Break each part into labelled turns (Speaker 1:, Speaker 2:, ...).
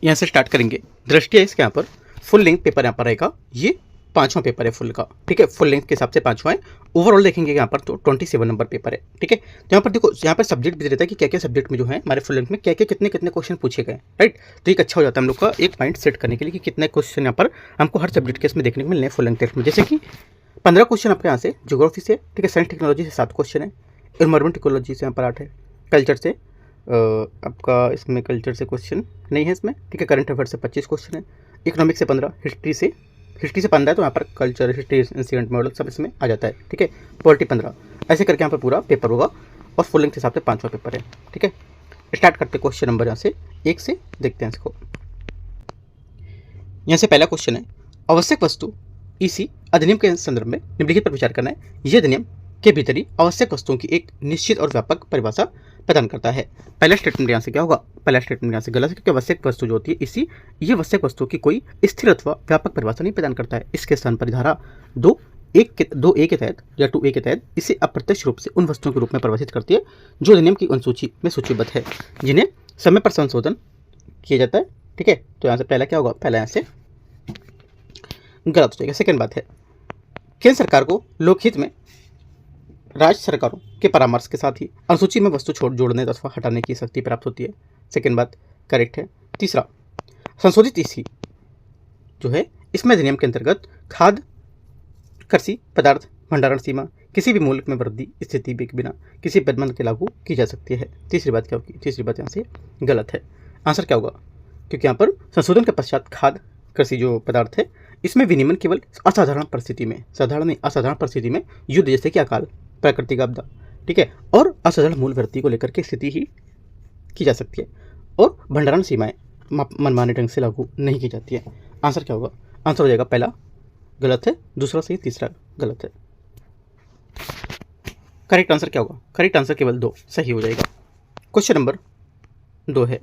Speaker 1: यहाँ से स्टार्ट करेंगे। दृष्टि है इसके यहाँ पर फुल लेंथ पेपर यहाँ पर रहेगा, ये 5वां पेपर है फुल का, ठीक है, फुल लेंथ के हिसाब से 5वां है। ओवरऑल देखेंगे यहाँ पर तो 27 नंबर पेपर है, ठीक है। तो यहाँ पर देखो, यहाँ पर सब्जेक्ट भी दे देता है कि क्या क्या सब्जेक्ट में जो है हमारे फुल लेंथ में क्या क्या कितने कितने क्वेश्चन पूछे गए, राइट। तो एक अच्छा हो जाता है हम लोग का एक पॉइंट सेट करने के लिए कि कितने क्वेश्चन यहाँ पर हमको हर सब्जेक्ट के इसमें देखने को मिलने हैं फुल लेंथ टेस्ट में। जैसे कि 15 क्वेश्चन आपके यहाँ से ज्योग्राफी से, ठीक है, साइंस टेक्नोलॉजी से 7 क्वेश्चन है, एनवायरमेंट इकोलॉजी से यहाँ पर 8 है, कल्चर से आपका इसमें कल्चर से क्वेश्चन नहीं है इसमें, ठीक है, करंट अफेयर से 25 क्वेश्चन है, इकोनॉमिक से 15, हिस्ट्री से 15 है, तो यहाँ पर कल्चर, हिस्ट्री, इंसिडेंट मॉडल सब इसमें आ जाता है, ठीक है, पॉलिटी 15, ऐसे करके यहाँ पर पूरा पेपर होगा और फुल लेंथ के हिसाब से 5वां पेपर है, ठीक है। स्टार्ट करते क्वेश्चन नंबर यहाँ से 1 से देखते हैं इसको। यहाँ से पहला क्वेश्चन है, आवश्यक वस्तु इसी अधिनियम के संदर्भ में निम्नलिखित पर विचार करना है। यह अधिनियम के भीतर ही आवश्यक वस्तुओं की एक निश्चित और व्यापक परिभाषा प्रदान करता है। पहला स्टेटमेंट यहाँ से क्या होगा, पहला स्टेटमेंट यहाँ से गलत है, क्योंकि आवश्यक वस्तु जो होती है इसी ये आवश्यक वस्तुओं की कोई स्थिर अथवा व्यापक परिभाषा नहीं प्रदान करता है। इसके स्थान पर धारा 2A के तहत या 2A के तहत इसे अप्रत्यक्ष रूप से उन वस्तुओं के रूप में परिभाषित करती है जो अधिनियम की अनुसूची में सूचीबद्ध है, जिन्हें समय पर संशोधन किया जाता है, ठीक है। तो यहाँ से पहला क्या होगा, पहला यहाँ से गलत हो जाएगा। सेकेंड बात है, केंद्र सरकार को लोकहित में राज्य सरकारों के परामर्श के साथ ही अनुसूची में वस्तु जोड़ने अथवा हटाने की शक्ति प्राप्त होती है। सेकेंड बात करेक्ट है। तीसरा, संशोधित इसी जो है इसमें अधिनियम के अंतर्गत खाद्य कृषि पदार्थ भंडारण सीमा किसी भी मुल्क में वृद्धि स्थिति के बिना किसी प्रतिबंध के लागू की जा सकती है। तीसरी बात क्या होगी, तीसरी बात यहाँ से गलत है। आंसर क्या होगा, क्योंकि यहाँ पर संशोधन के पश्चात खाद्य कृषि जो पदार्थ है इसमें विनियमन केवल असाधारण परिस्थिति में, साधारण नहीं असाधारण परिस्थिति में, युद्ध जैसे कि अकाल, प्राकृतिक आपदा, ठीक है, और असाधारण मूल्य वृद्धि को लेकर के स्थिति ही की जा सकती है, और भंडारण सीमाएं मनमाने ढंग से लागू नहीं की जाती है। आंसर क्या होगा, आंसर हो जाएगा पहला गलत है, दूसरा सही, तीसरा गलत है। करेक्ट आंसर क्या होगा, करेक्ट आंसर केवल 2 सही हो जाएगा। क्वेश्चन नंबर 2 है,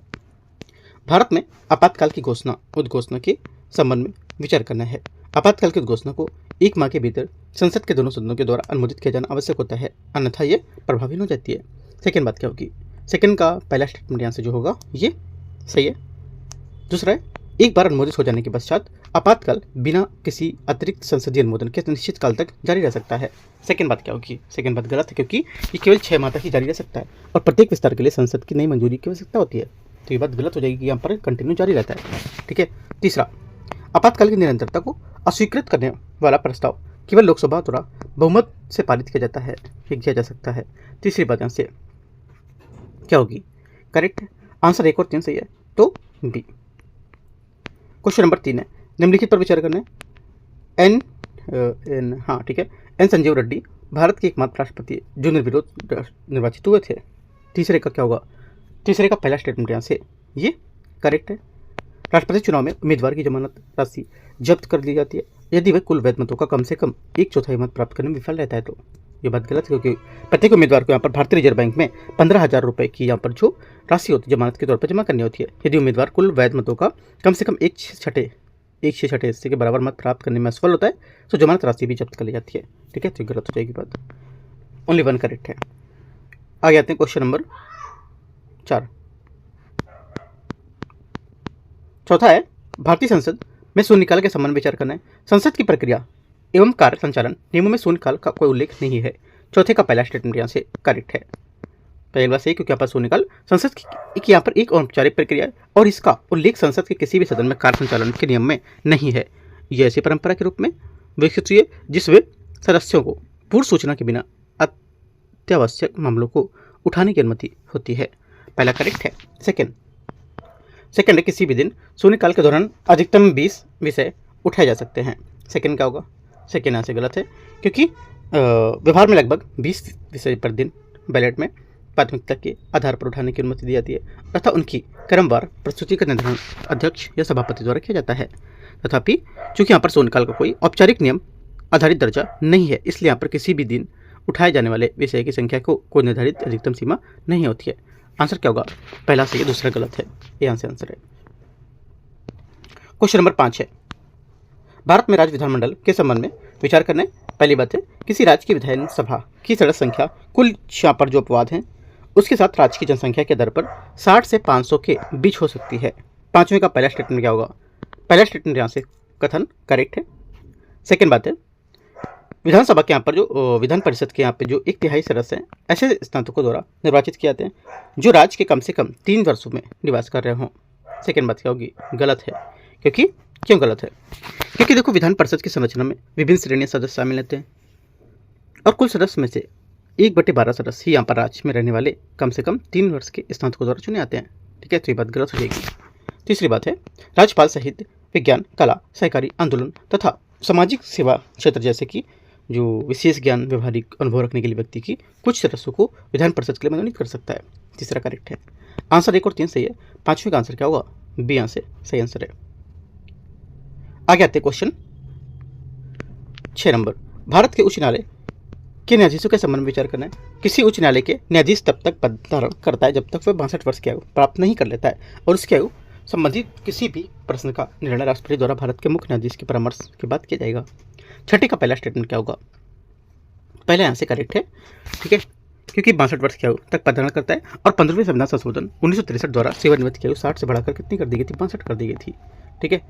Speaker 1: भारत में आपातकाल की उद्घोषणा के संबंध में विचार करना है। आपातकाल की उद्घोषणा को 1 माह के भीतर संसद के दोनों सदनों के द्वारा अनुमोदित किया जाना आवश्यक होता है, अन्यथा ये प्रभावी हो जाती है। सेकेंड बात क्या होगी, सेकेंड का पहला स्टेटमेंट यहाँ से जो होगा ये सही है। दूसरा है, एक बार अनुमोदित हो जाने के पश्चात आपातकाल बिना किसी अतिरिक्त संसदीय अनुमोदन के निश्चित काल तक जारी रह सकता है। सेकेंड बात क्या होगी, सेकेंड बात गलत है, क्योंकि ये केवल 6 माह तक ही जारी रह सकता है और प्रत्येक विस्तार के लिए संसद की नई मंजूरी की आवश्यकता होती है, तो ये बात गलत हो जाएगी, यहाँ पर कंटिन्यू जारी रहता है, ठीक है। तीसरा, आपातकाल की निरंतरता को अस्वीकृत करने वाला प्रस्ताव केवल लोकसभा द्वारा बहुमत से पारित किया जाता है, किया जा सकता है। तीसरी बात यहाँ से क्या होगी, करेक्ट है। आंसर 1 और 3 सही है, तो बी। क्वेश्चन नंबर 3 है, निम्नलिखित पर विचार करना है। हाँ ठीक है, एन संजीव रेड्डी भारत के एकमात्र राष्ट्रपति है जो निर्विरोध निर्वाचित हुए थे। तीसरे का क्या होगा, तीसरे का पहला स्टेटमेंट यहाँ से ये करेक्ट है। राष्ट्रपति चुनाव में उम्मीदवार की जमानत राशि जब्त कर ली जाती है यदि वह कुल वैध मतों का कम से कम 1/4 मत प्राप्त करने में विफल रहता है, तो ये बात गलत है, क्योंकि प्रत्येक उम्मीदवार को यहाँ पर भारतीय रिजर्व बैंक में 15,000 रुपये की यहाँ पर जो राशि होती है जमानत के तौर पर जमा करनी होती है। यदि उम्मीदवार कुल वैध मतों का कम से कम 1/6 हिस्से के बराबर मत प्राप्त करने में असफल होता है तो जमानत राशि भी जब्त कर ली जाती है, ठीक है, तो गलत हो जाएगी बात। ओनली 1 करेक्ट है। आगे आते हैं क्वेश्चन नंबर 4। चौथा है, भारतीय संसद में शून्यकाल के संबंध में विचार करना है। संसद की प्रक्रिया एवं कार्य संचालन नियमों में शून्यकाल का कोई उल्लेख नहीं है। चौथे का पहला स्टेटमेंट यहाँ से करेक्ट है। पहली बात सही, क्योंकि यहाँ पर शून्यकाल संसद की यहाँ पर एक औपचारिक प्रक्रिया है और इसका उल्लेख संसद के किसी भी सदन में कार्य संचालन के नियम में नहीं है। यह ऐसी परंपरा के रूप में विकसित हुई है जिसमें सदस्यों को पूर्व सूचना के बिना अत्यावश्यक मामलों को उठाने की अनुमति होती है। पहला करेक्ट है। सेकंड है, किसी भी दिन शून्यकाल के दौरान अधिकतम 20 विषय उठाए जा सकते हैं। सेकंड क्या होगा, सेकंड यहाँ से गलत है, क्योंकि व्यवहार में लगभग 20 विषय पर दिन बैलेट में प्राथमिकता के आधार पर उठाने की अनुमति दी जाती है तथा उनकी क्रमवार प्रस्तुति का निर्धारण अध्यक्ष या सभापति द्वारा किया जाता है। तथापि चूंकि यहाँ पर शून्यकाल का कोई औपचारिक नियम आधारित दर्जा नहीं है, इसलिए यहाँ पर किसी भी दिन उठाए जाने वाले विषय की संख्या को कोई निर्धारित अधिकतम सीमा नहीं होती है। आंसर क्या होगा, पहला सही है, दूसरा गलत है, ये आंसर है। क्वेश्चन नंबर 5 है, भारत में राज्य विधानमंडल के संबंध में विचार करना है। पहली बात है, किसी राज्य की विधानसभा की सदस्य संख्या कुल यहाँ पर जो अपवाद हैं उसके साथ राज्य की जनसंख्या के दर पर 60 से 500 के बीच हो सकती है। पांचवें का पहला स्टेटमेंट क्या होगा? पहला स्टेटमेंट यहाँ से कथन करेक्ट है। सेकेंड बात है, विधानसभा के यहाँ पर जो विधान परिषद के यहाँ पे जो 1/3 सदस्य हैं ऐसे स्नातकों द्वारा निर्वाचित किए जाते हैं जो राज्य के कम से कम 3 वर्षों में निवास कर रहे हों। सेकेंड बात क्या होगी? गलत है। क्यों गलत है? क्योंकि देखो, विधान परिषद की संरचना में विभिन्न श्रेणी सदस्य शामिल रहते हैं और कुल सदस्य में से 1/12 सदस्य ही यहाँ पर राज्य में रहने वाले कम से कम 3 वर्ष के स्नातकों द्वारा चुने आते हैं। ठीक है, तो ये बात गलत हो जाएगी। तीसरी बात है, राज्यपाल साहित्य, विज्ञान, कला, सहकारी आंदोलन तथा सामाजिक सेवा क्षेत्र जैसे कि जो विशेष ज्ञान व्यवहारिक अनुभव रखने के लिए व्यक्ति की कुछ सदस्यों को विधान परिषद के लिए मनोनीत कर सकता है। तीसरा करेक्ट है। आंसर 1 और 3 सही है। पांचवें का आंसर क्या होगा? बी यहाँ से सही आंसर है। आगे आते क्वेश्चन 6 नंबर। भारत के उच्च न्यायालय के न्यायाधीशों के संबंध में विचार करना है। किसी उच्च न्यायालय के न्यायाधीश तब तक पद धारण करता है जब तक वह 62 वर्ष की आयु प्राप्त नहीं कर लेता है और उसकी आयु संबंधित किसी भी प्रश्न का निर्णय राष्ट्रपति द्वारा भारत के मुख्य न्यायाधीश के परामर्श के बाद किया जाएगा। छठे का पहला स्टेटमेंट क्या होगा? पहले यहाँ से करेक्ट है। ठीक है, क्योंकि 62 वर्ष की आयु तक पद धारण करता है और 15वें संविधान संशोधन 1963 द्वारा सेवानिवृत्ति की आयु 60 से बढ़ाकर कितनी कर दी गई थी? 62 कर दी गई थी। ठीक है,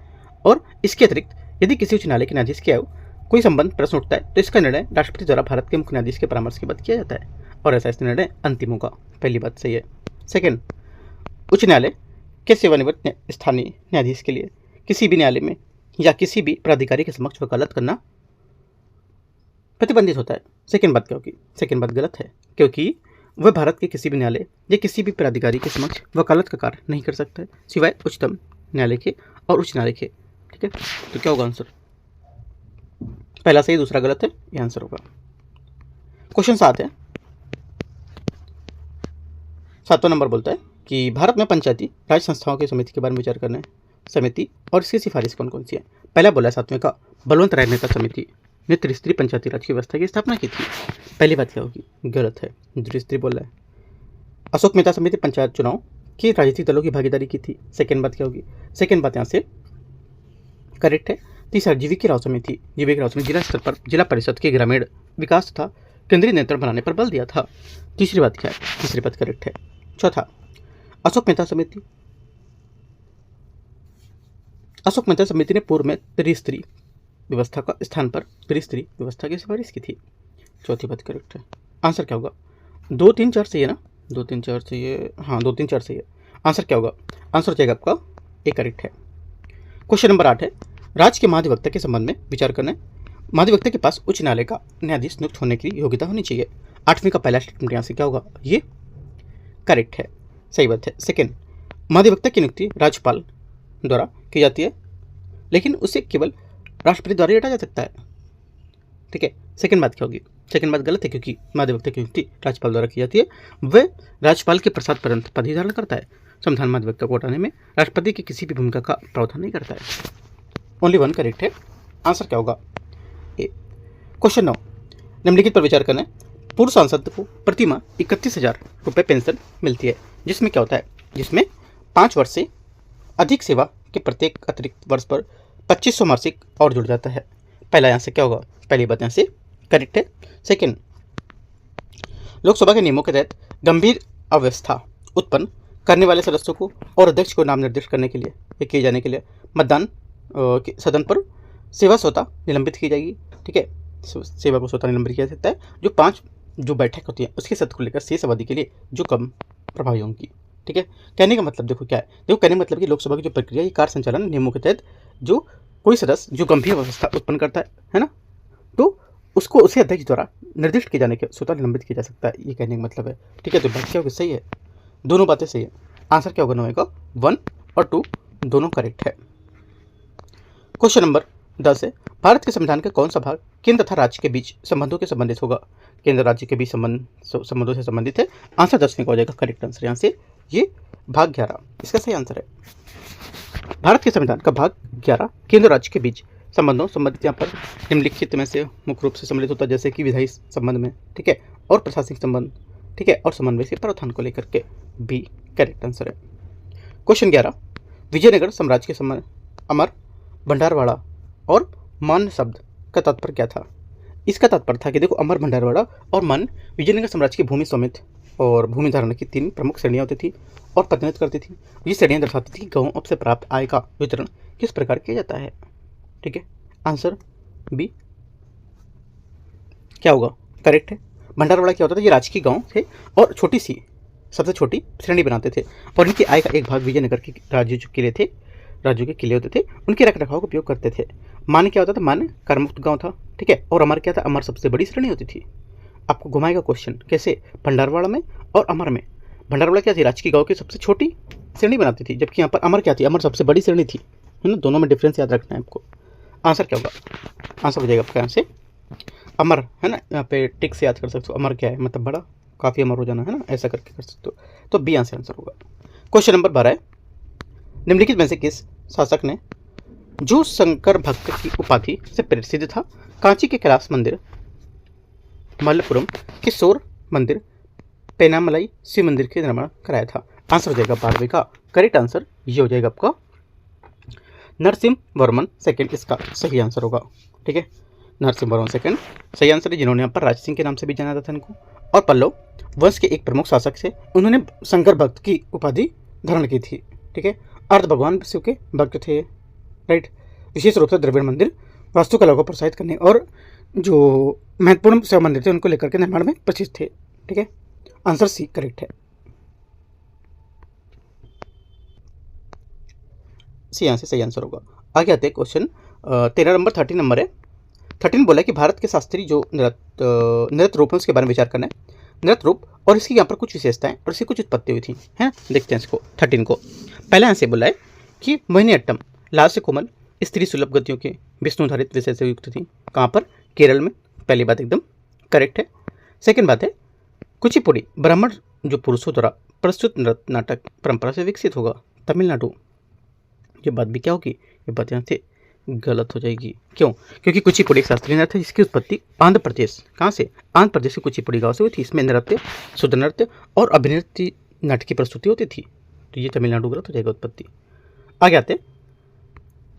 Speaker 1: और इसके अतिरिक्त यदि किसी उच्च न्यायालय के न्यायाधीश की आयु कोई संबंध प्रश्न उठता है तो इसका निर्णय राष्ट्रपति द्वारा भारत के मुख्य न्यायाधीश के परामर्श के बाद किया जाता है और ऐसा निर्णय अंतिम होगा। पहली बात सही है। सेकेंड, उच्च न्यायालय के सेवानिवृत्त स्थानीय न्यायाधीश के लिए किसी भी न्यायालय में या किसी भी प्राधिकारी के समक्ष वकालत करना प्रतिबंधित होता है। सेकेंड बात क्या होगी? सेकेंड बात गलत है, क्योंकि वह भारत के किसी भी न्यायालय या किसी भी प्राधिकारी के समक्ष वकालत का कार्य नहीं कर सकता है सिवाय उच्चतम न्यायालय के और उच्च न्यायालय के। ठीक है, तो क्या होगा आंसर? पहला सही, दूसरा गलत है, यह आंसर होगा। क्वेश्चन 7 है। 7वां नंबर बोलता है कि भारत में पंचायती राज संस्थाओं की समिति के बारे में विचार करना है। समिति और इसकी सिफारिश कौन कौन सी है? पहला बोला है 7वें का बलवंत राय मेहता समिति ने त्रिस्तरीय पंचायती राज की व्यवस्था की स्थापना की थी। पहली बात क्या होगी? गलत है, द्विस्तरीय बोला है। अशोक मेहता समिति पंचायत चुनाव की राजनीतिक दलों की भागीदारी की थी। सेकेंड बात क्या होगी? सेकेंड बात यहाँ से करेक्ट है। तीसरा, जीवीके राव समिति जिला स्तर पर जिला परिषद के ग्रामीण विकास तथा केंद्रीय नियंत्रण बनाने पर बल दिया था। तीसरी बात क्या है? तीसरी बात करेक्ट है। चौथा, अशोक मेहता समिति ने पूर्व में त्रिस्तरीय व्यवस्था का स्थान पर त्रिस्तरीय व्यवस्था की सिफारिश की थी। चौथी बात करेक्ट है। आंसर क्या होगा? 2, 3, 4 सही है ना? 2, 3, 4 सही है। हाँ, 2, 3, 4 सही है। आंसर क्या होगा? आंसर हो जाएगा आपका ए करेक्ट है। क्वेश्चन नंबर 8 है। राज्य के महाधिवक्ता के संबंध में विचार करना है। महाधिवक्ता के पास उच्च न्यायालय का न्यायाधीश नियुक्त होने की योग्यता होनी चाहिए। 8वें का पहला स्टेटमेंट यहाँ से क्या होगा? ये करेक्ट है, सही बात है। सेकेंड, महाधिवक्ता की नियुक्ति राज्यपाल द्वारा की जाती है लेकिन उसे केवल राष्ट्रपति द्वारा हटाया जा सकता है। ठीक है, सेकेंड बात क्या होगी? सेकेंड बात गलत है, क्योंकि महाधिवक्ता की नियुक्ति राज्यपाल द्वारा की जाती है। वह राज्यपाल के प्रसाद पर्यंत पद ही धारण करता है। संविधान महाधिवक्ता को हटाने में राष्ट्रपति की किसी भी भूमिका का प्रावधान नहीं करता है। ओनली 1 करेक्ट है। आंसर क्या होगा? ए। क्वेश्चन 9, निम्नलिखित पर विचार करना है। पूर्व सांसद को प्रति माह 31,000 रुपये पेंशन मिलती है, जिसमें क्या होता है? जिसमें 5 वर्ष से अधिक सेवा के प्रत्येक अतिरिक्त वर्ष पर 2500 मासिक और जुड़ जाता है। पहला यहाँ से क्या होगा? पहली बात यहाँ से करेक्ट है। सेकेंड, लोकसभा के नियमों के तहत गंभीर अव्यवस्था उत्पन्न करने वाले सदस्यों को और अध्यक्ष को नाम निर्दिष्ट करने के लिए या किए जाने के लिए मतदान सदन पर सेवा स्वतः निलंबित की जाएगी। ठीक है, सेवा को स्वतः निलंबित किया जा सकता है जो 5 जो बैठक होती है उसके सत्र को लेकर शेष अवधि के लिए जो कम प्रभावी होंगी। ठीक है, कहने का मतलब देखो क्या है? देखो, कहने का मतलब कि लोकसभा की जो प्रक्रिया ये कार्य संचालन नियमों के तहत जो कोई सदस्य जो गंभीर अवस्था उत्पन्न करता है ना, तो उसको उसे अध्यक्ष द्वारा निर्दिष्ट किए जाने के स्वतः निलंबित किया जा सकता है, ये कहने का मतलब है। ठीक है, तो बात क्या होगी? सही है, दोनों बातें सही है। आंसर क्या होगा? 9 का 1 और 2 दोनों करेक्ट है। क्वेश्चन नंबर 10 है। भारत के संविधान का कौन सा भाग केंद्र तथा राज्य के बीच संबंधों के संबंधित होगा? केंद्र राज्य के बीच संबंधों से संबंधित है। आंसर 10वें का हो जाएगा करेक्ट आंसर। यहाँ से ये भाग 11 इसका सही आंसर है। भारत के संविधान का भाग 11 केंद्र राज्य के बीच संबंधों संबंधित यहाँ पर निम्नलिखित में से मुख्य रूप से सम्मिलित होता है, जैसे कि विधायी संबंध में, ठीक है, और प्रशासनिक संबंध, ठीक है, और समन्वय से प्रावधान को लेकर के बी करेक्ट आंसर है। क्वेश्चन 11, विजयनगर साम्राज्य के समय अमर भंडारवाड़ा और मान शब्द का तात्पर्य क्या था? इसका तात्पर्य था कि देखो, अमर भंडारवाड़ा और मान विजयनगर साम्राज्य की भूमि समेत और भूमि धारण की 3 प्रमुख श्रेणियाँ होती थी और प्रतिनिधित्व करती थी। ये श्रेणियाँ दर्शाती थी गाँवों से प्राप्त आय का वितरण किस प्रकार किया जाता है। ठीक है, आंसर बी क्या होगा, करेक्ट है। भंडारवाड़ा क्या होता था, ये राजकीय गांव थे और छोटी सी सबसे छोटी श्रेणी बनाते थे और इनकी आय का एक भाग विजयनगर के राज्य जो किले थे, राज्यों के किले होते थे, उनके रख रखाव का उपयोग करते थे। मान्य क्या होता था, मान्य करमुक्त गांव था। ठीक है, और अमर क्या था, अमर सबसे बड़ी श्रेणी होती थी। आपको घुमाएगा क्वेश्चन, कैसे, भंडारवाड़ा में और अमर में। भंडारवाड़ा क्या थी, राजकीय गांव की सबसे छोटी श्रेणी बनाती थी, जबकि यहाँ पर अमर क्या थी, अमर सबसे बड़ी श्रेणी थी, है ना। दोनों में डिफरेंस याद रखना है आपको। आंसर क्या होगा, आंसर हो जाएगा आपका यहाँ से अमर, है ना। यहाँ पे टिक से याद कर सकते हो, अमर क्या है, मतलब बड़ा, काफ़ी अमर हो जाना, है ना, ऐसा करके कर सकते हो। तो बी आंसर होगा। क्वेश्चन नंबर 12 है, निम्नलिखित में से किस शासक ने जो शंकर भक्त की उपाधि से प्रसिद्ध था, कांची के कैलाश मंदिर, मल्लपुरम के शोर मंदिर, पेनामलाई शिव मंदिर के निर्माण कराया था। आंसर हो जाएगा 12वीं का करेक्ट आंसर ये हो जाएगा आपका नरसिंह वर्मन सेकंड, इसका सही आंसर होगा। ठीक है, नरसिंह वर्मन सेकंड सही आंसर है, जिन्होंने यहाँ पर राज सिंह के नाम से भी जाना जाता था इनको। और पल्लव वंश के एक प्रमुख शासक थे, उन्होंने शंकर भक्त की उपाधि धारण की थी। ठीक है, अर्ध भगवान शिव के भक्त थे, राइट। विशेष रूप से द्रविड़ मंदिर वास्तुकला को प्रोत्साहित करने और जो महत्वपूर्ण शिव मंदिर थे उनको लेकर के निर्माण में प्रसिद्ध थे। ठीक है, आंसर सी करेक्ट है, सी यहाँ से सही आंसर होगा। आगे आते हैं क्वेश्चन 13 नंबर 13 नंबर है। 13 बोला कि भारत के शास्त्रीय जो नृत्य रूप है उसके बारे में विचार करना है। नृत्य रूप और इसकी यहाँ पर कुछ विशेषताएं और इसकी कुछ उत्पत्ति हुई थी, है। देखते हैं इसको 13 को। पहले यहाँ से बोला है कि मोहिनीअट्टम लाल से कोमल स्त्री सुलभ गतियों के विष्णुधारित विषय से युक्त थी। कहाँ पर, केरल में। पहली बात एकदम करेक्ट है। सेकेंड बात है कुचिपुड़ी ब्राह्मण जो पुरुषों द्वारा प्रस्तुत नृत्य नाटक परंपरा से विकसित होगा, तमिलनाडु। ये बात भी क्या होगी, ये बात यहाँ से गलत हो जाएगी। क्यों, क्योंकि कुचिपुड़ी एक शास्त्रीय नृत्य है जिसकी उत्पत्ति आंध्र प्रदेश, कहाँ से, आंध्र प्रदेश के कुचिपुड़ी गांव से हुई थी। इसमें नृत्य, शुद्ध नृत्य और अभिनृत्य नाटक की प्रस्तुति होती थी, तो ये तमिलनाडु गलत हो जाएगा उत्पत्ति। आगे आते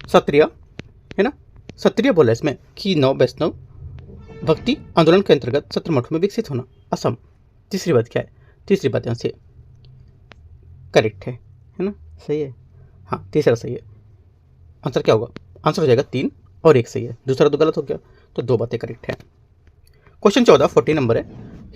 Speaker 1: क्षत्रिय, है ना। क्षत्रिय बोला इसमें कि नव वैष्णव भक्ति आंदोलन के अंतर्गत सत्र मठों में विकसित होना, असम। तीसरी बात क्या है, तीसरी बात यहाँ से करेक्ट है ना, सही है, हाँ तीसरा सही है। आंसर क्या होगा, आंसर हो जाएगा 3 और 1 सही है, दूसरा तो गलत हो गया, तो 2 बातें करेक्ट है। क्वेश्चन 14 40 नंबर है,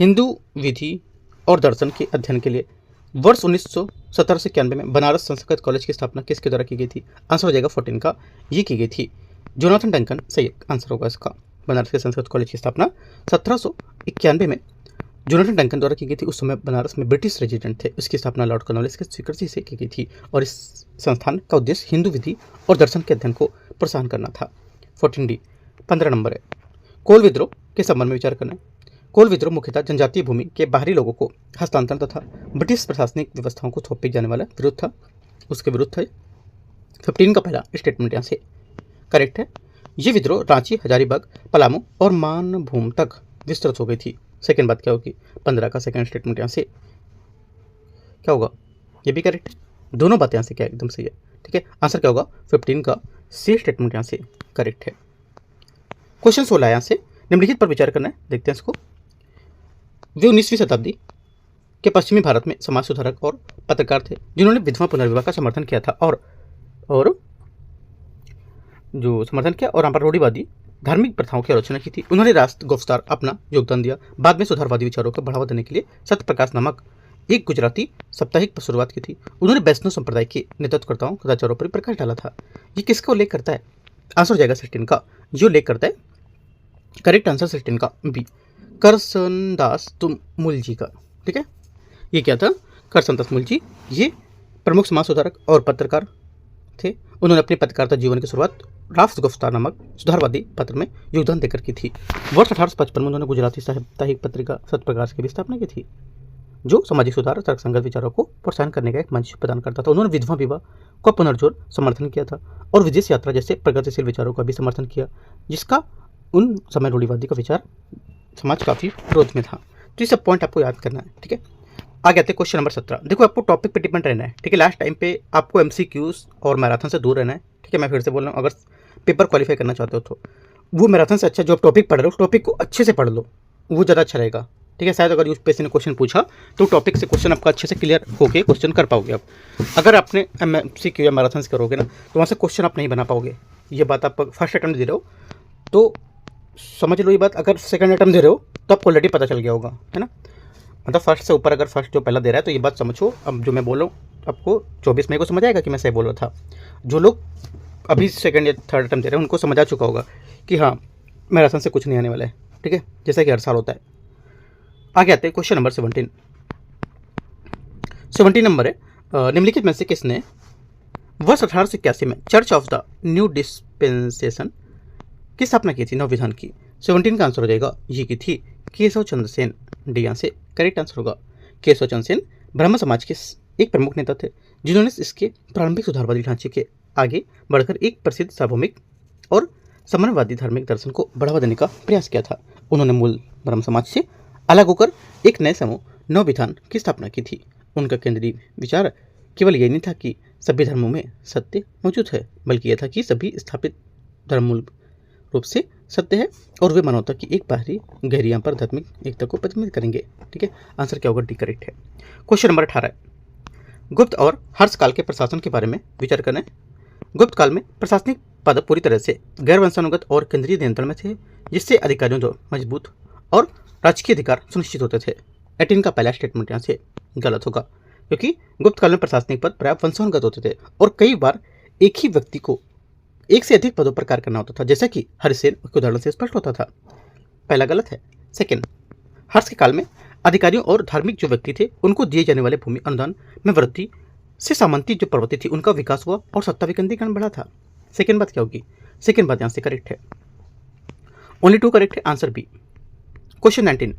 Speaker 1: हिंदू विधि और दर्शन के अध्ययन के लिए वर्ष 1970 से 91 में बनारस संस्कृत कॉलेज की स्थापना किसके द्वारा की गई थी। आंसर हो जाएगा 14 का, ये की गई थी जोनाथन डंकन, सही आंसर होगा इसका। बनारस के संस्कृत कॉलेज की स्थापना 1791 में जोनाथन डंकन द्वारा की गई थी। उस समय बनारस में ब्रिटिश रेजिडेंट थे, उसकी स्थापना लॉर्ड कॉर्नवालिस के स्वीकृति से की गई थी और इस संस्थान का उद्देश्य हिंदू विधि और दर्शन के अध्ययन को प्रोत्साहन करना था। 14D 15 नंबर है, कोल विद्रोह के संबंध में विचार करना है। कोल विद्रोह मुख्यतः जनजातीय भूमि के बाहरी लोगों को हस्तांतरण तथा ब्रिटिश प्रशासनिक व्यवस्थाओं को थोपे जाने वाला विरोध था, उसके विरुद्ध था। 15 का पहला स्टेटमेंट यहाँ से करेक्ट है। ये विद्रोह रांची, हजारीबाग, पलामू और मानभूम तक विस्तृत हो गई थी। सेकेंड बात क्या होगी, 15 का सेकेंड स्टेटमेंट यहाँ से क्या होगा, ये भी करेक्ट है। दोनों बातें यहाँ से क्या एकदम सही है। ठीक है, आंसर क्या होगा, 15 का सी स्टेटमेंट यहाँ से करेक्ट है। क्वेश्चन 16 यहाँ से निम्नलिखित पर विचार करना है, देखते हैं इसको। वे 19वीं शताब्दी के पश्चिमी भारत में समाज सुधारक और पत्रकार थे जिन्होंने विधवा पुनर्विवाह का समर्थन किया था और जो समर्थन किया और यहाँ पर रूढ़िवादी धार्मिक प्रथाओं की आलोचना की थी। उन्होंने राष्ट्र गो विस्तार अपना योगदान दिया। बाद में सुधारवादी विचारों को बढ़ावा देने के लिए सत्य प्रकाश नामक एक गुजराती साप्ताहिक पर शुरुआत की थी। उन्होंने वैष्णव संप्रदाय के नेतृत्वकर्ताओं कदाचारों पर प्रकाश डाला था। ये किसका उल्लेख करता है, आंसर हो जाएगा 16 का, जो उल्लेख करता है करेक्ट आंसर 16 का बी, करसनदास तुमुल जी का। ठीक है, ये क्या था, करसनदास तुमुल जी, ये प्रमुख समाज सुधारक और पत्रकार थे। उन्होंने अपनी पत्रकारिता जीवन की शुरुआत राष्ट्र गो विस्तार नामक सुधारवादी पत्र में योगदान देकर की थी। वर्ष 1855 में उन्होंने गुजराती साप्ताहिक पत्रिका सत्यप्रकाश की भी स्थापना की थी, जो सामाजिक सुधार तर्कसंगत विचारों को प्रोत्साहन करने का एक मंच प्रदान करता था। उन्होंने विधवा विवाह को पुनर्जोर समर्थन किया था और विदेश यात्रा जैसे प्रगतिशील विचारों का भी समर्थन किया, जिसका उन समय रूढ़िवादी का विचार समाज काफ़ी विरोध में था। तो ये सब पॉइंट आपको याद करना है। ठीक है, आगे आते हैं क्वेश्चन नंबर 17। देखो आपको टॉपिक पे डिपेंड रहना है। ठीक है, लास्ट टाइम पे आपको MCQs और मैराथन से दूर रहना है। ठीक है, मैं फिर से बोल रहा हूँ, अगर पेपर क्वालिफाई करना चाहते हो तो वो मैराथन से अच्छा जो आप टॉपिक पढ़ रहे हो, टॉपिक को अच्छे से पढ़ लो, वो ज़्यादा अच्छा रहेगा। ठीक है। शायद अगर यूपीएससी ने क्वेश्चन पूछा तो टॉपिक से क्वेश्चन आपका अच्छे से क्लियर होके क्वेश्चन कर पाओगे आप। अगर आपने MCQ या मैराथन से करोगे ना तो वहाँ से क्वेश्चन आप नहीं बना पाओगे। ये बात आप फर्स्ट अटैम्प्ट दे रहे हो तो समझ लो ये बात। अगर सेकंड अटैम्प्ट दे रहे हो तो आपको ऑलरेडी पता चल गया होगा, है ना। मतलब फर्स्ट से ऊपर अगर फर्स्ट जो पहला दे रहा है तो ये बात समझो। अब जो मैं बोल रहा हूँ आपको 24 मई को समझ आएगा कि मैं सही बोल रहा था। जो लोग अभी सेकंड या थर्ड अटैम्प्ट दे रहे हैं उनको समझ आ चुका होगा कि हाँ मैराथन से कुछ नहीं आने वाला है, ठीक है, जैसा कि हर साल होता है। आगे आते हैं क्वेश्चन नंबर 17 नंबर है, निम्नलिखित में से किसने वर्ष 1881 में church of the new dispensation की स्थापना की थी, नव विधान की। 17 का आंसर हो जाएगा ये की थी केशव चंद्र सेन। डी यहाँ से करेक्ट आंसर होगा। केशव चंद्र सेन ब्राह्मण समाज के एक प्रमुख नेता थे जिन्होंने इसके प्रारंभिक सुधारवादी ढांचे के आगे बढ़कर एक प्रसिद्ध सार्वभौमिक और समन्वयवादी धार्मिक दर्शन को बढ़ावा देने का प्रयास किया था। उन्होंने मूल ब्राह्मण समाज से अलग होकर एक नए समूह नव विधान की स्थापना की थी। उनका केंद्रीय विचार केवल ये नहीं था कि सभी धर्मों में सत्य मौजूद है, बल्कि यह था कि सभी स्थापित धर्म मूल रूप से सत्य है और वे मानवता की एक बाहरी गहरी पर धार्मिक एकता को प्रतिबिंबित करेंगे, ठीक है। आंसर क्या होगा? डी करेक्ट है। क्वेश्चन नंबर 18 गुप्त और हर्ष काल के प्रशासन के बारे में विचार करना है। गुप्त काल में प्रशासनिक पद पूरी तरह से गैर वंशानुगत और केंद्रीय नियंत्रण में थे, जिससे अधिकारियों द्वारा मजबूत और राजकीय अधिकार सुनिश्चित होते थे। 18 का पहला स्टेटमेंट यहाँ से गलत होगा, क्योंकि गुप्त काल में प्रशासनिक पद प्राय वंशानुगत होते थे और कई बार एक ही व्यक्ति को एक से अधिक पदों पर कार्य करना होता था, जैसा कि हरिसेन के उदाहरण से स्पष्ट होता था। पहला गलत है। सेकंड, हर्ष के काल में अधिकारियों और धार्मिक जो व्यक्ति थे उनको दिए जाने वाले भूमि अनुदान में वृद्धि से सामंती जो प्रवृत्ति थी उनका विकास हुआ और सत्ता विकेंद्रीकरण बढ़ा था। सेकंड बात क्या होगी? सेकंड बात यहाँ से करेक्ट है। ओनली 2 करेक्ट है। Answer B. क्वेश्चन 19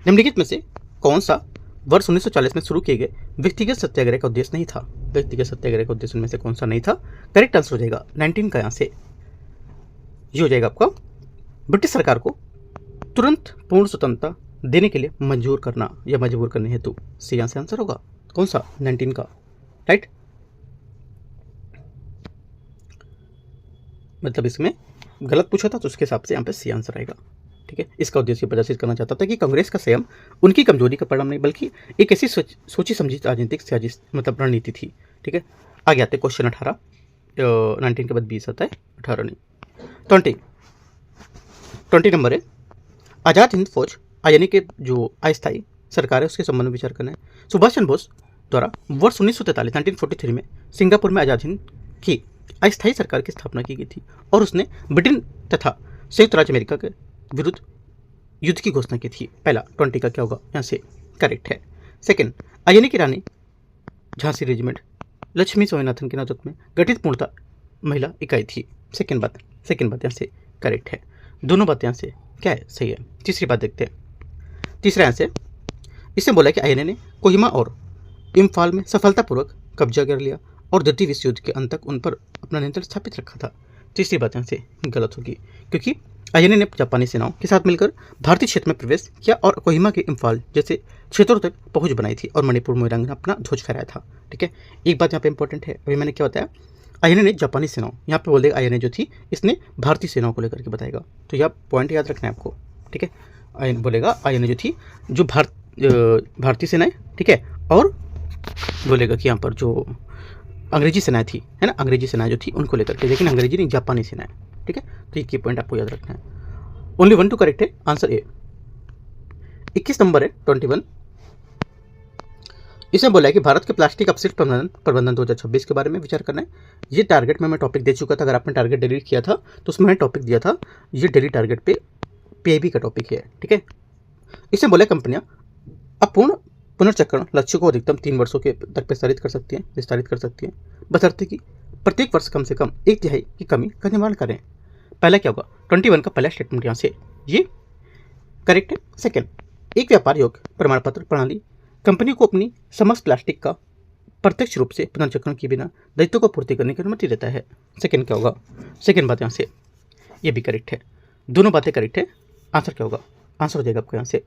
Speaker 1: निम्नलिखित में से कौन सा वर्ष 1940 में शुरू किए गए व्यक्तिगत सत्याग्रह का उद्देश्य नहीं था? व्यक्तिगत सत्याग्रह का उद्देश्य में से कौन सा नहीं था? करेक्ट आंसर हो जाएगा 19 का। यहाँ से ये हो जाएगा आपका ब्रिटिश सरकार को तुरंत पूर्ण स्वतंत्रता देने के लिए मंजूर करना या मजबूर करने हेतु। सी यहाँ से आंसर होगा। कौन सा? 19 का, राइट। मतलब इसमें गलत पूछा था तो उसके हिसाब से यहाँ पे सी आंसर आएगा, ठीक है। इसका उद्देश्य प्रदर्शित करना चाहता था कि कांग्रेस का संयम उनकी कमजोरी का परिणाम नहीं बल्कि एक ऐसी सोची समझी राजनीतिक साजिश मतलब रणनीति थी, ठीक है। आगे आते क्वेश्चन 18 19 के बाद 20 आता है, 18 नहीं 20 नंबर है। आज़ाद हिंद फौज यानी कि जो अस्थायी सरकार है उसके संबंध में विचार करना है। सुभाष चंद्र बोस द्वारा वर्ष 1943 में सिंगापुर में आज़ाद हिंद की अस्थायी सरकार की स्थापना की गई थी और उसने ब्रिटेन तथा संयुक्त राज्य अमेरिका के विरुद्ध युद्ध की घोषणा की थी। पहला 20 का क्या होगा? यहाँ से करेक्ट है। सेकंड, अयनी की रानी झांसी रेजिमेंट लक्ष्मी स्वामीनाथन के नेतृत्व में गठित पूर्णतः महिला इकाई थी। सेकंड बात यहाँ से करेक्ट है। दोनों बातें यहाँ से क्या है? सही है। तीसरी बात देखते हैं। तीसरा यहाँ से इसने बोला कि अयनी ने कोहिमा और इम्फाल में सफलतापूर्वक कब्जा कर लिया और द्वितीय विश्व युद्ध के अंत तक उन पर अपना नियंत्रण स्थापित रखा था। तीसरी बात यहाँ से गलत होगी, क्योंकि अयनी ने जापानी सेनाओं के साथ मिलकर भारतीय क्षेत्र में प्रवेश किया और कोहिमा के इम्फाल जैसे क्षेत्रों तक पहुंच बनाई थी और मणिपुर मोइरांग ने अपना ध्वज फहराया था, ठीक है। एक बात यहाँ पे इंपॉर्टेंट है, अभी मैंने क्या बताया, अयनी ने जापानी सेनाओं, यहाँ पे बोल देगा अयनी जो थी इसने भारतीय सेनाओं को लेकर के बताएगा, तो यह पॉइंट याद रखना है आपको, ठीक है। अयनी बोलेगा अयनी जो थी जो भारतीय सेनाएं, ठीक है, और बोलेगा कि यहाँ पर जो अंग्रेजी सेनाएं थी, है ना, अंग्रेजी सेनाएं जो थी उनको लेकर के, लेकिन अंग्रेजी नहीं जापानी सेनाएं, ठीक है। तो ये पॉइंट आपको याद रखना है। ओनली 1 2 करेक्ट है। Answer A. 21 नंबर है 21। इसमें बोला है कि भारत के प्लास्टिक अपशिष्ट प्रबंधन 2026 के बारे में विचार करना है। ये टारगेट में मैं टॉपिक दे चुका था, अगर आपने टारगेट डिलीट किया था तो उसमें मैंने टॉपिक दिया था, ये डेली टारगेट पे पीआईबी का टॉपिक है, ठीक है। इसमें बोला कंपनियां अपूर्ण पुनर्चक्रण लक्ष्य को अधिकतम 3 वर्षों के तक विस्तारित कर सकती हैं, बशर्ते कि प्रत्येक वर्ष कम से कम 1/3 की कमी का निर्माण करें। पहला क्या होगा? 21 का पहला स्टेटमेंट यहाँ से ये करेक्ट है। सेकंड, एक व्यापार योग्य प्रमाण पत्र प्रणाली कंपनी को अपनी समस्त प्लास्टिक का प्रत्यक्ष रूप से पुनर्चक्रण के बिना दायित्व को पूर्ति करने की अनुमति देता है। सेकंड क्या होगा? सेकंड बात यहाँ से ये भी करेक्ट है। दोनों बातें करेक्ट है। आंसर क्या होगा? आंसर हो जाएगा आपको यहाँ से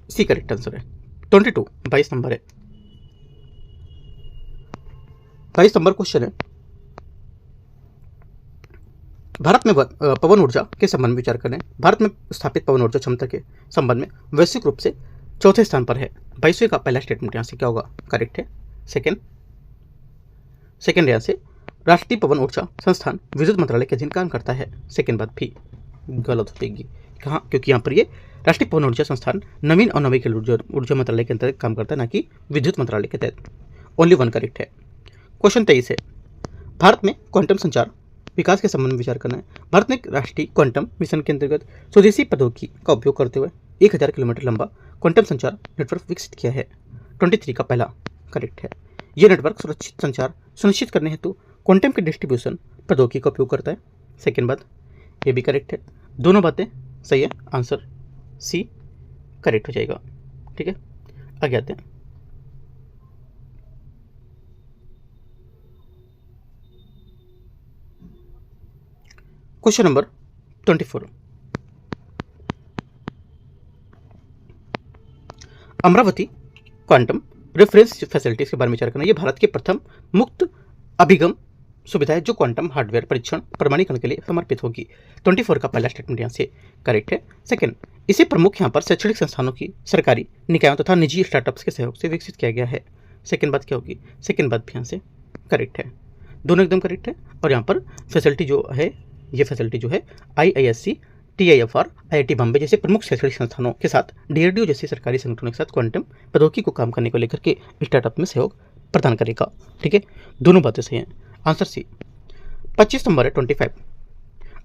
Speaker 1: सी करेक्ट आंसर है। 22 22 नंबर है। 22 नंबर क्वेश्चन है। भारत में पवन ऊर्जा के संबंध में विचार करें। भारत में स्थापित पवन ऊर्जा क्षमता के संबंध में वैश्विक रूप से चौथे स्थान पर है। 22वें का पहला स्टेटमेंट यहाँ से क्या होगा? करेक्ट है। सेकेंड यहाँ से राष्ट्रीय पवन ऊर्जा संस्थान विद्युत मंत्रालय के अधीन काम करता है। सेकेंड बात भी गलत हो जाएगी। कहाँ? क्योंकि यहाँ पर ये राष्ट्रीय पवन ऊर्जा संस्थान नवीन और नवीकरणीय ऊर्जा मंत्रालय के अंतर्गत काम करता है, ना कि विद्युत मंत्रालय के तहत। ओनली वन करेक्ट है। क्वेश्चन 23 है, भारत में क्वांटम संचार विकास के संबंध में विचार करना है। भारत ने राष्ट्रीय क्वांटम मिशन के अंतर्गत स्वदेशी प्रौद्योगिकी का उपयोग करते हुए 1000 किलोमीटर लंबा क्वांटम संचार नेटवर्क विकसित किया है। 23 का पहला करेक्ट है। यह नेटवर्क सुरक्षित संचार सुनिश्चित करने हेतु क्वांटम के डिस्ट्रीब्यूशन प्रौद्योगिकी का उपयोग करता है। सेकेंड बात ये भी करेक्ट है। दोनों बातें सही है। आंसर सी करेक्ट हो जाएगा। ठीक है, आगे आते हैं। Question number 24, Amravati quantum reference facilities के बारे में विचार करना। यह भारत के प्रथम मुक्त अभिगम सुविधा है जो क्वांटम हार्डवेयर परीक्षण प्रमाणीकरण के लिए समर्पित होगी। 24 का पहला स्टेटमेंट यहाँ से करेक्ट है। सेकंड, इसे प्रमुख यहाँ पर शैक्षणिक संस्थानों की, सरकारी निकायों तथा निजी स्टार्टअप्स के सहयोग से विकसित किया गया है। सेकंड बात क्या होगी? सेकंड बात भी यहाँ से करेक्ट है। दोनों एकदम करेक्ट है। और यहाँ पर फैसिलिटी जो है, ये फैसिलिटी जो है IISc, TIFR, IIT बॉम्बे जैसे प्रमुख शैक्षणिक संस्थानों के साथ DRDO जैसे सरकारी संगठनों के साथ क्वांटम प्रौद्योगिकी को काम करने को लेकर के स्टार्टअप में सहयोग प्रदान करेगा। ठीक है, दोनों बातें सही हैं। Answer C. 25 नंबर है 25,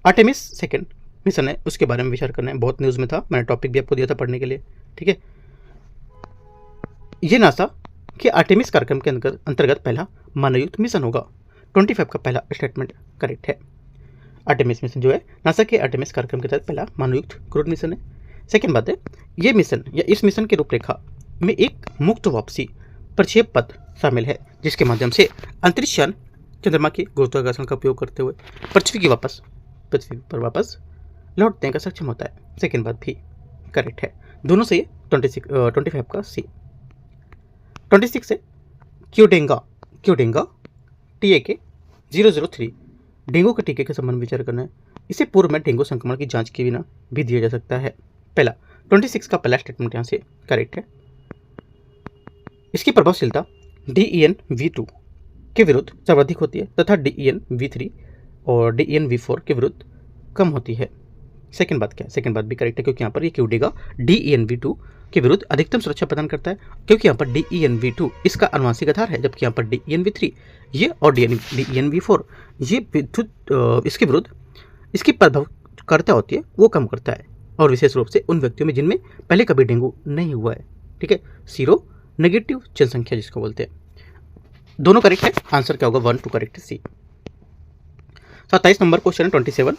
Speaker 1: आर्टेमिस सेकेंड मिशन है, उसके बारे में विचार करना है। बहुत न्यूज़ में था, मैंने टॉपिक भी आपको दिया था पढ़ने के लिए। ठीक है, ये नासा के आर्टेमिस कार्यक्रम के अंतर्गत पहला मानवयुक्त मिशन होगा। 25 का पहला स्टेटमेंट करेक्ट है। आर्टेमिस मिशन जो है नासा के आर्टेमिस कार्यक्रम के तहत पहला मानवयुक्त क्रूड मिशन है। सेकेंड बात है, ये मिशन या इस मिशन के रूपरेखा में एक मुक्त वापसी प्रक्षेप पथ शामिल है, जिसके माध्यम से अंतरिक्ष यान चंद्रमा के गुरुत्वाकर्षण का उपयोग करते हुए पृथ्वी पर वापस लौटने का सक्षम होता है। सेकेंड बात भी करेक्ट है। दोनों सही है। 25 का सी। 26 से क्यूडेंगा TAK 003 डेंगू के टीके के संबंध में विचार करना है। इसे पूर्व में डेंगू संक्रमण की जांच के बिना भी दिया जा सकता है। पहला 26 का पहला स्टेटमेंट यहाँ से करेक्ट है। इसकी प्रभावशीलता DEN-V2 के विरुद्ध सर्वाधिक होती है तथा DEN-V3 और DEN-V4 के विरुद्ध कम होती है। सेकेंड बात क्या है? सेकेंड बात भी करेक्ट है, क्योंकि यहाँ पर ये क्यूडेगा DEN-V2 के विरुद्ध अधिकतम सुरक्षा प्रदान करता है, क्योंकि यहाँ पर DEN-V2 इसका आनुवंशिक आधार है, जबकि यहाँ पर DEN-V3 ये और DEN-V4 ये विद्युत इसके विरुद्ध इसकी प्रभावकारिता होती है, वो कम करता है, और विशेष रूप से उन व्यक्तियों में जिनमें पहले कभी डेंगू नहीं हुआ है। ठीक है, सीरो नेगेटिव जनसंख्या जिसको बोलते हैं। दोनों करेक्ट है। आंसर क्या होगा? 1 2 करेक्ट है, सी। 27 नंबर क्वेश्चन है 27।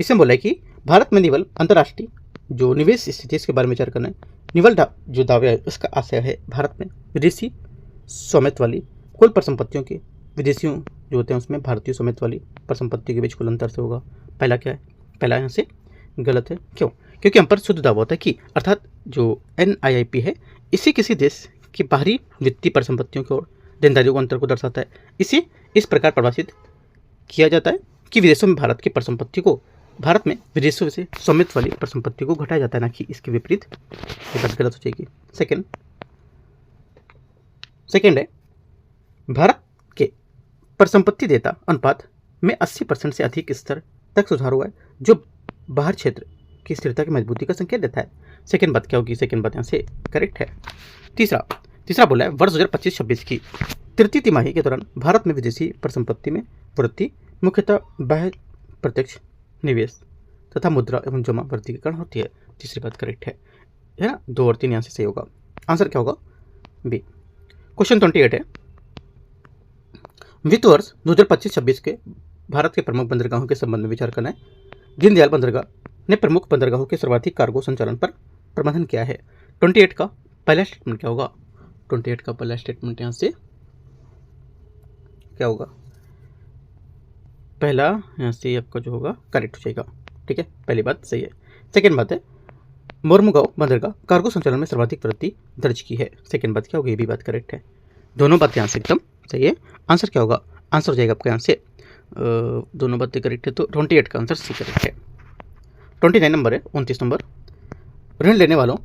Speaker 1: इसमें बोला है कि भारत में निवल अंतर्राष्ट्रीय जो निवेश स्थिति इसके बारे में विचार करना है। निवल जो दावे है उसका आशय है भारत में विदेशी स्वामित्व वाली कुल परिसंपत्तियों के विदेशियों जो होते हैं उसमें भारतीय स्वामित्व वाली परिसंपत्तियों के बीच कुल अंतर से होगा। पहला क्या है? पहला यहाँ से गलत है। क्यों? क्योंकि हम पर शुद्ध दावा होता है कि अर्थात जो NIIP है इसी किसी देश की बाहरी वित्तीय परिसंपत्तियों की ओर देनदारियों के अंतर को दर्शाता है। इसे इस प्रकार परिभाषित किया जाता है कि विदेशों में भारत की परिसंपत्ति को भारत में विदेशों से स्वामित्व वाली परिसंपत्ति को घटाया जाता है, ना कि इसके विपरीत। ये बात गलत हो जाएगी। सेकेंड है भारत के परिसंपत्ति देता अनुपात में 80% से अधिक स्तर तक सुधार हुआ है, जो बाहर क्षेत्र की स्थिरता की मजबूती का संकेत देता है। सेकेंड बात क्या होगी? सेकेंड बात यहाँ से करेक्ट है। तीसरा बोला है वर्ष 2025-26 की तृतीय तिमाही के दौरान भारत में विदेशी परिसंपत्ति में वृद्धि मुख्यतः बाह्य प्रत्यक्ष निवेश तथा मुद्रा एवं जमा वृद्धि के कारण होती है। तीसरी बात करेक्ट है ना? 2 और 3 यहाँ से सही होगा। आंसर क्या होगा? बी। क्वेश्चन 28 है वित्त वर्ष 2025-26 के भारत के प्रमुख बंदरगाहों के संबंध में विचार करना है। दीनदयाल बंदरगाह ने प्रमुख बंदरगाहों के सर्वाधिक कार्गो संचालन पर प्रबंधन किया है। 28 का पहला स्टेटमेंट क्या होगा? 28 का पहला स्टेटमेंट यहाँ से क्या होगा? पहला यहाँ से आपका जो होगा करेक्ट हो जाएगा। ठीक है, पहली बात सही है। सेकेंड बात है मोरमुगांव बंदरगाह कार्गो संचालन में सर्वाधिक वृद्धि दर्ज की है। सेकेंड बात क्या होगी? ये भी बात करेक्ट है। दोनों बात यहाँ से एकदम सही है। आंसर क्या होगा? आंसर हो जाएगा आपका यहाँ से दोनों बातें करेक्ट है, तो 28 का आंसर सी करेक्ट है। 29 नंबर है, 29 नंबर, ऋण लेने वालों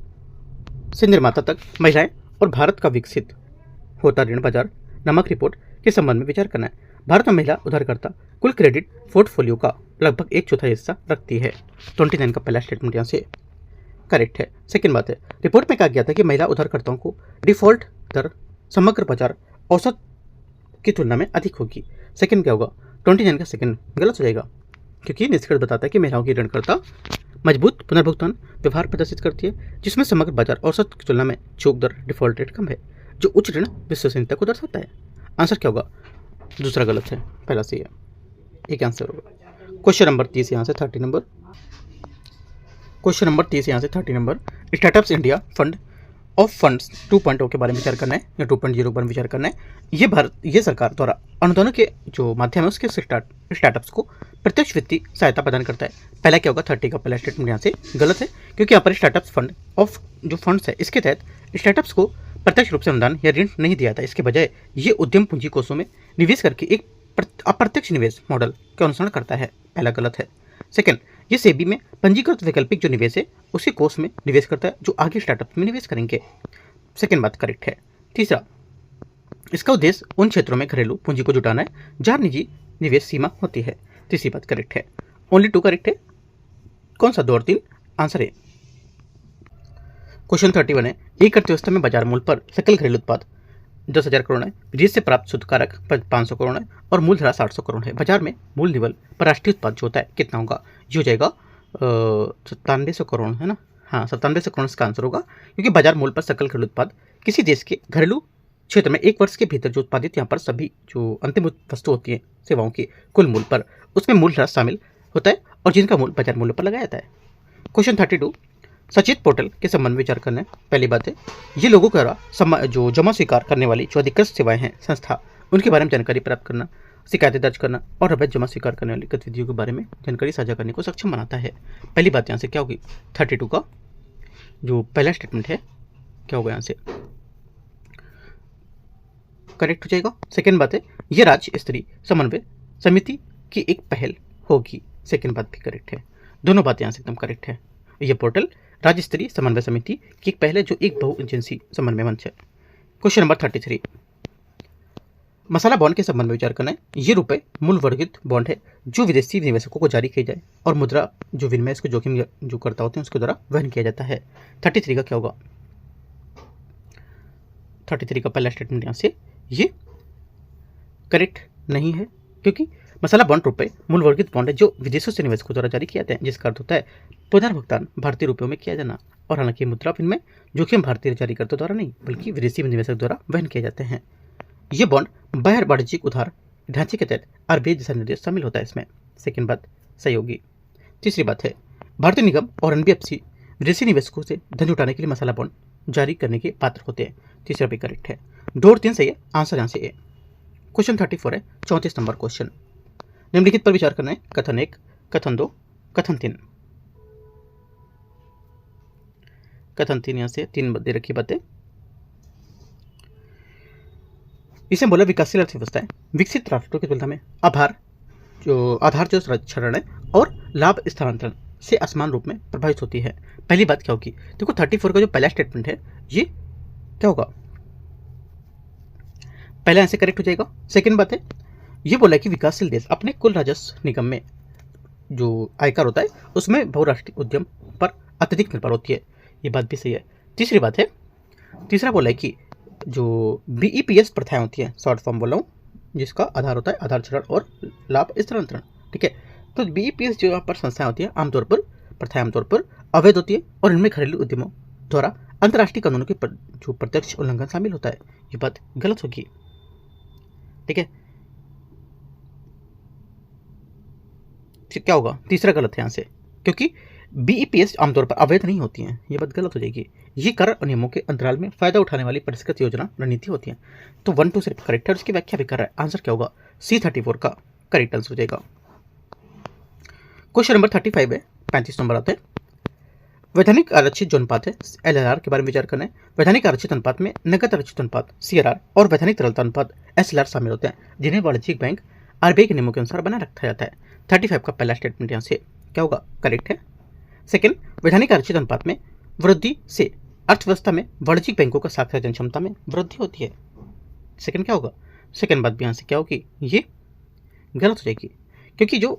Speaker 1: से निर्माता तक महिलाएं और भारत का विकसित होता ऋण बाजार नामक रिपोर्ट के संबंध में विचार करना है। भारत में महिला उधारकर्ता कुल क्रेडिट पोर्टफोलियो का लगभग 1/4 हिस्सा रखती है। 29 का पहला स्टेटमेंट यहाँ से करेक्ट है। सेकेंड बात है, रिपोर्ट में कहा गया था कि महिला उधारकर्ताओं को डिफॉल्ट दर समग्र बाजार औसत की तुलना में अधिक होगी। सेकेंड क्या होगा? 29 का सेकेंड गलत हो जाएगा, क्योंकि निष्कर्ष बताता है कि महिलाओं की ऋणकर्ता मजबूत पुनर्भुगतान व्यवहार प्रदर्शित करती है, जिसमें समग्र बाजार औसत की तुलना में चूक दर डिफॉल्ट रेट कम है, जो उच्च ऋण विश्वसनीयता को दर्शाता है। आंसर क्या होगा? दूसरा गलत है, पहला सही है। एक आंसर होगा। क्वेश्चन नंबर 30 यहाँ से 30 नंबर, क्वेश्चन नंबर 30 यहाँ से 30 number, startups India fund of funds 2.0 के बारे में विचार करना है या 2.0 के बारे में विचार करना है। ये सरकार द्वारा अनुदानों के जो माध्यम है उसके स्टार्टअप्स को प्रत्यक्ष वित्तीय सहायता प्रदान करता है। पहला क्या होगा? 30 का पहला स्टेटमेंट यहाँ से गलत है, क्योंकि यहाँ पर स्टार्टअप्स फंड ऑफ जो फंड्स है इसके तहत स्टार्टअप्स को प्रत्यक्ष रूप से अनुदान या ऋण नहीं दिया जाता। इसके बजाय ये उद्यम पूंजी कोषों में निवेश करके एक अप्रत्यक्ष निवेश मॉडल का अनुसरण करता है। पहला गलत है। सेकंड, ये सेबी में पंजीकृत वैकल्पिक जो निवेश है उसी कोष में निवेश करता है जो आगे स्टार्टअप में निवेश करेंगे। सेकंड बात करेक्ट है। तीसरा, इसका उद्देश्य उन क्षेत्रों में घरेलू पूंजी को जुटाना है जहां निजी निवेश सीमा होती है। तीसरी बात करेक्ट है। ओनली 2 करेक्ट है। कौन सा 2 और 3? आंसर है क्वेश्चन 31 है, एक अर्थव्यवस्था में बाजार मूल्य पर सकल घरेलू उत्पाद 10,000 करोड़ है, विदेश से प्राप्त शुद्ध कारक 500 करोड़ है और मूलधरा 700 करोड़ है। बाजार में मूल निवल पर राष्ट्रीय उत्पाद जो होता है कितना होगा? ये हो जाएगा 9700 करोड़, है ना? हाँ, 9700 करोड़ इसका आंसर होगा, क्योंकि बाजार मूल्य पर सकल घरेलू उत्पाद किसी देश के घरेलू क्षेत्र में एक वर्ष के भीतर जो उत्पादित यहाँ पर सभी जो अंतिम वस्तु होती है सेवाओं की कुल मूल्य पर, उसमें मूलधरा शामिल होता है और जिनका मूल्य बाजार मूल्य पर लगाया जाता है। क्वेश्चन 32, सचेत पोर्टल के संबंध में विचार करना है। पहली बात है, ये लोगों के द्वारा जो जमा स्वीकार करने वाली जो अधिकृत सेवाएं हैं संस्था, उनके बारे में जानकारी प्राप्त करना, शिकायतें दर्ज करना और अवैध जमा स्वीकार करने वाली गतिविधियों के बारे में जानकारी साझा करने को सक्षम बनाता है। पहली बात यहाँ से क्या होगी? 32 का जो पहला स्टेटमेंट है क्या होगा? यहाँ से करेक्ट हो जाएगा। सेकेंड बात है, ये राज्य स्तरीय समन्वय समिति की एक पहल होगी। सेकेंड बात भी करेक्ट है। दोनों बातें यहाँ से एकदम करेक्ट है। ये पोर्टल राज्य स्तरीय समन्वय समिति की एक पहल है जो एक बहु एजेंसी समन्वय मंच है। क्वेश्चन नंबर 33, मसाला बॉन्ड के संबंध में विचार करना है। ये रुपए मूल वर्गित बॉन्ड है जो विदेशी निवेशकों को जारी किए जाए और मुद्रा जो विनिमय इसको जोखिम जो करता होते हैं उसके द्वारा वहन किया जाता है। 33 का क्या होगा? 33 का पहला स्टेटमेंट यहाँ से ये करेक्ट नहीं है, क्योंकि मसाला बॉन्ड रुपए मूल वर्गित बॉन्ड है जो विदेशों से निवेशकों द्वारा जारी किए जाते हैं, जिसका अर्थ होता है पुनर्भुगतान भारतीय रुपयों में किया जाना। और हालांकि मुद्रा विनिमय जोखिम भारतीय जारीकर्ता द्वारा नहीं बल्कि विदेशी निवेशक द्वारा वहन किए जाते हैं। ये बॉन्ड बाह्य वाणिज्यिक उधार ढांचे के तहत आरबीआई दिशा निर्देश शामिल होता है इसमें। सेकेंड बात सही होगी। तीसरी बात है, भारतीय निगम और एनबीएफसी विदेशी निवेशकों से धन जुटाने के लिए मसाला बॉन्ड जारी करने के पात्र होते हैं। तीसरा भी करेक्ट है। 2 और 3 सही है। आंसर यहाँ से ए। क्वेश्चन 34 है, 34 नंबर क्वेश्चन, निम्नलिखित पर विचार करना है। कथन 1, कथन 2, कथन 3। कथन 3 यहाँ से 3 दे रखी बातें। इसे बोला विकासशील अर्थव्यवस्थाएं विकसित राष्ट्रों की तुलना में आधार जो संरक्षण है और लाभ स्थानांतरण से असमान रूप में प्रभावित होती है। पहली बात क्या होगी? देखो 34 का जो पहला स्टेटमेंट है ये क्या होगा? पहला ऐसे करेक्ट हो जाएगा। सेकंड बात है, ये बोला कि विकासशील देश अपने कुल राजस्व निगम में जो आयकर होता है उसमें बहुराष्ट्रीय उद्यम पर अत्यधिक निर्भर होती है। ये बात भी सही है। तीसरी बात है, तीसरा बोला है कि जो बीईपीएस प्रथाएं होती हैं, शॉर्ट फॉर्म बोल रहा हूँ, जिसका आधार होता है आधार चरण और लाभ स्थानांतरण। ठीक है, तो बीईपीएस जो यहाँ पर संस्थाएं होती हैं आमतौर पर प्रथाएं आमतौर पर अवैध होती है और इनमें घरेलू उद्यमों द्वारा अंतर्राष्ट्रीय कानूनों के जो प्रत्यक्ष उल्लंघन शामिल होता है। ये बात गलत होगी। ठीक है, क्या होगा? तीसरा गलत है यहाँ से, क्योंकि बीईपीएस आमतौर पर अवैध नहीं होती हैं। ये बात गलत हो जाएगी। ये कर और नियमों के अंतराल में फायदा उठाने वाली परिष्कृत योजना रणनीति होती है। तो 1 2 सिर्फ करेक्ट है, उसकी व्याख्या भी कर रहा है। आंसर क्या होगा? C34 का करेक्ट आंसर हो जाएगा। क्वेश्चन नंबर 35 है, 35 नंबर आता है। वैधानिक आरक्षित जो अनुपात है LLR के बारे में विचार करना है। वैधानिक आरक्षित अनुपात में नकद आरक्षित अनुपात CRR और वैधानिक तरलता अनुपात SLR शामिल होते हैं, जिन्हें वाणिज्यिक बैंक RBI के नियमों के अनुसार बनाए रखा जाता है। 35 का पहला स्टेटमेंट यहाँ से क्या होगा, करेक्ट है। सेकेंड, वैधानिक आरक्षित अनुपात में वृद्धि से अर्थव्यवस्था में वाणिज्यिक बैंकों का साक्षात जन क्षमता में वृद्धि होती है। सेकेंड क्या होगा, सेकेंड बात भी यहाँ से क्या होगी, ये गलत हो जाएगी, क्योंकि जब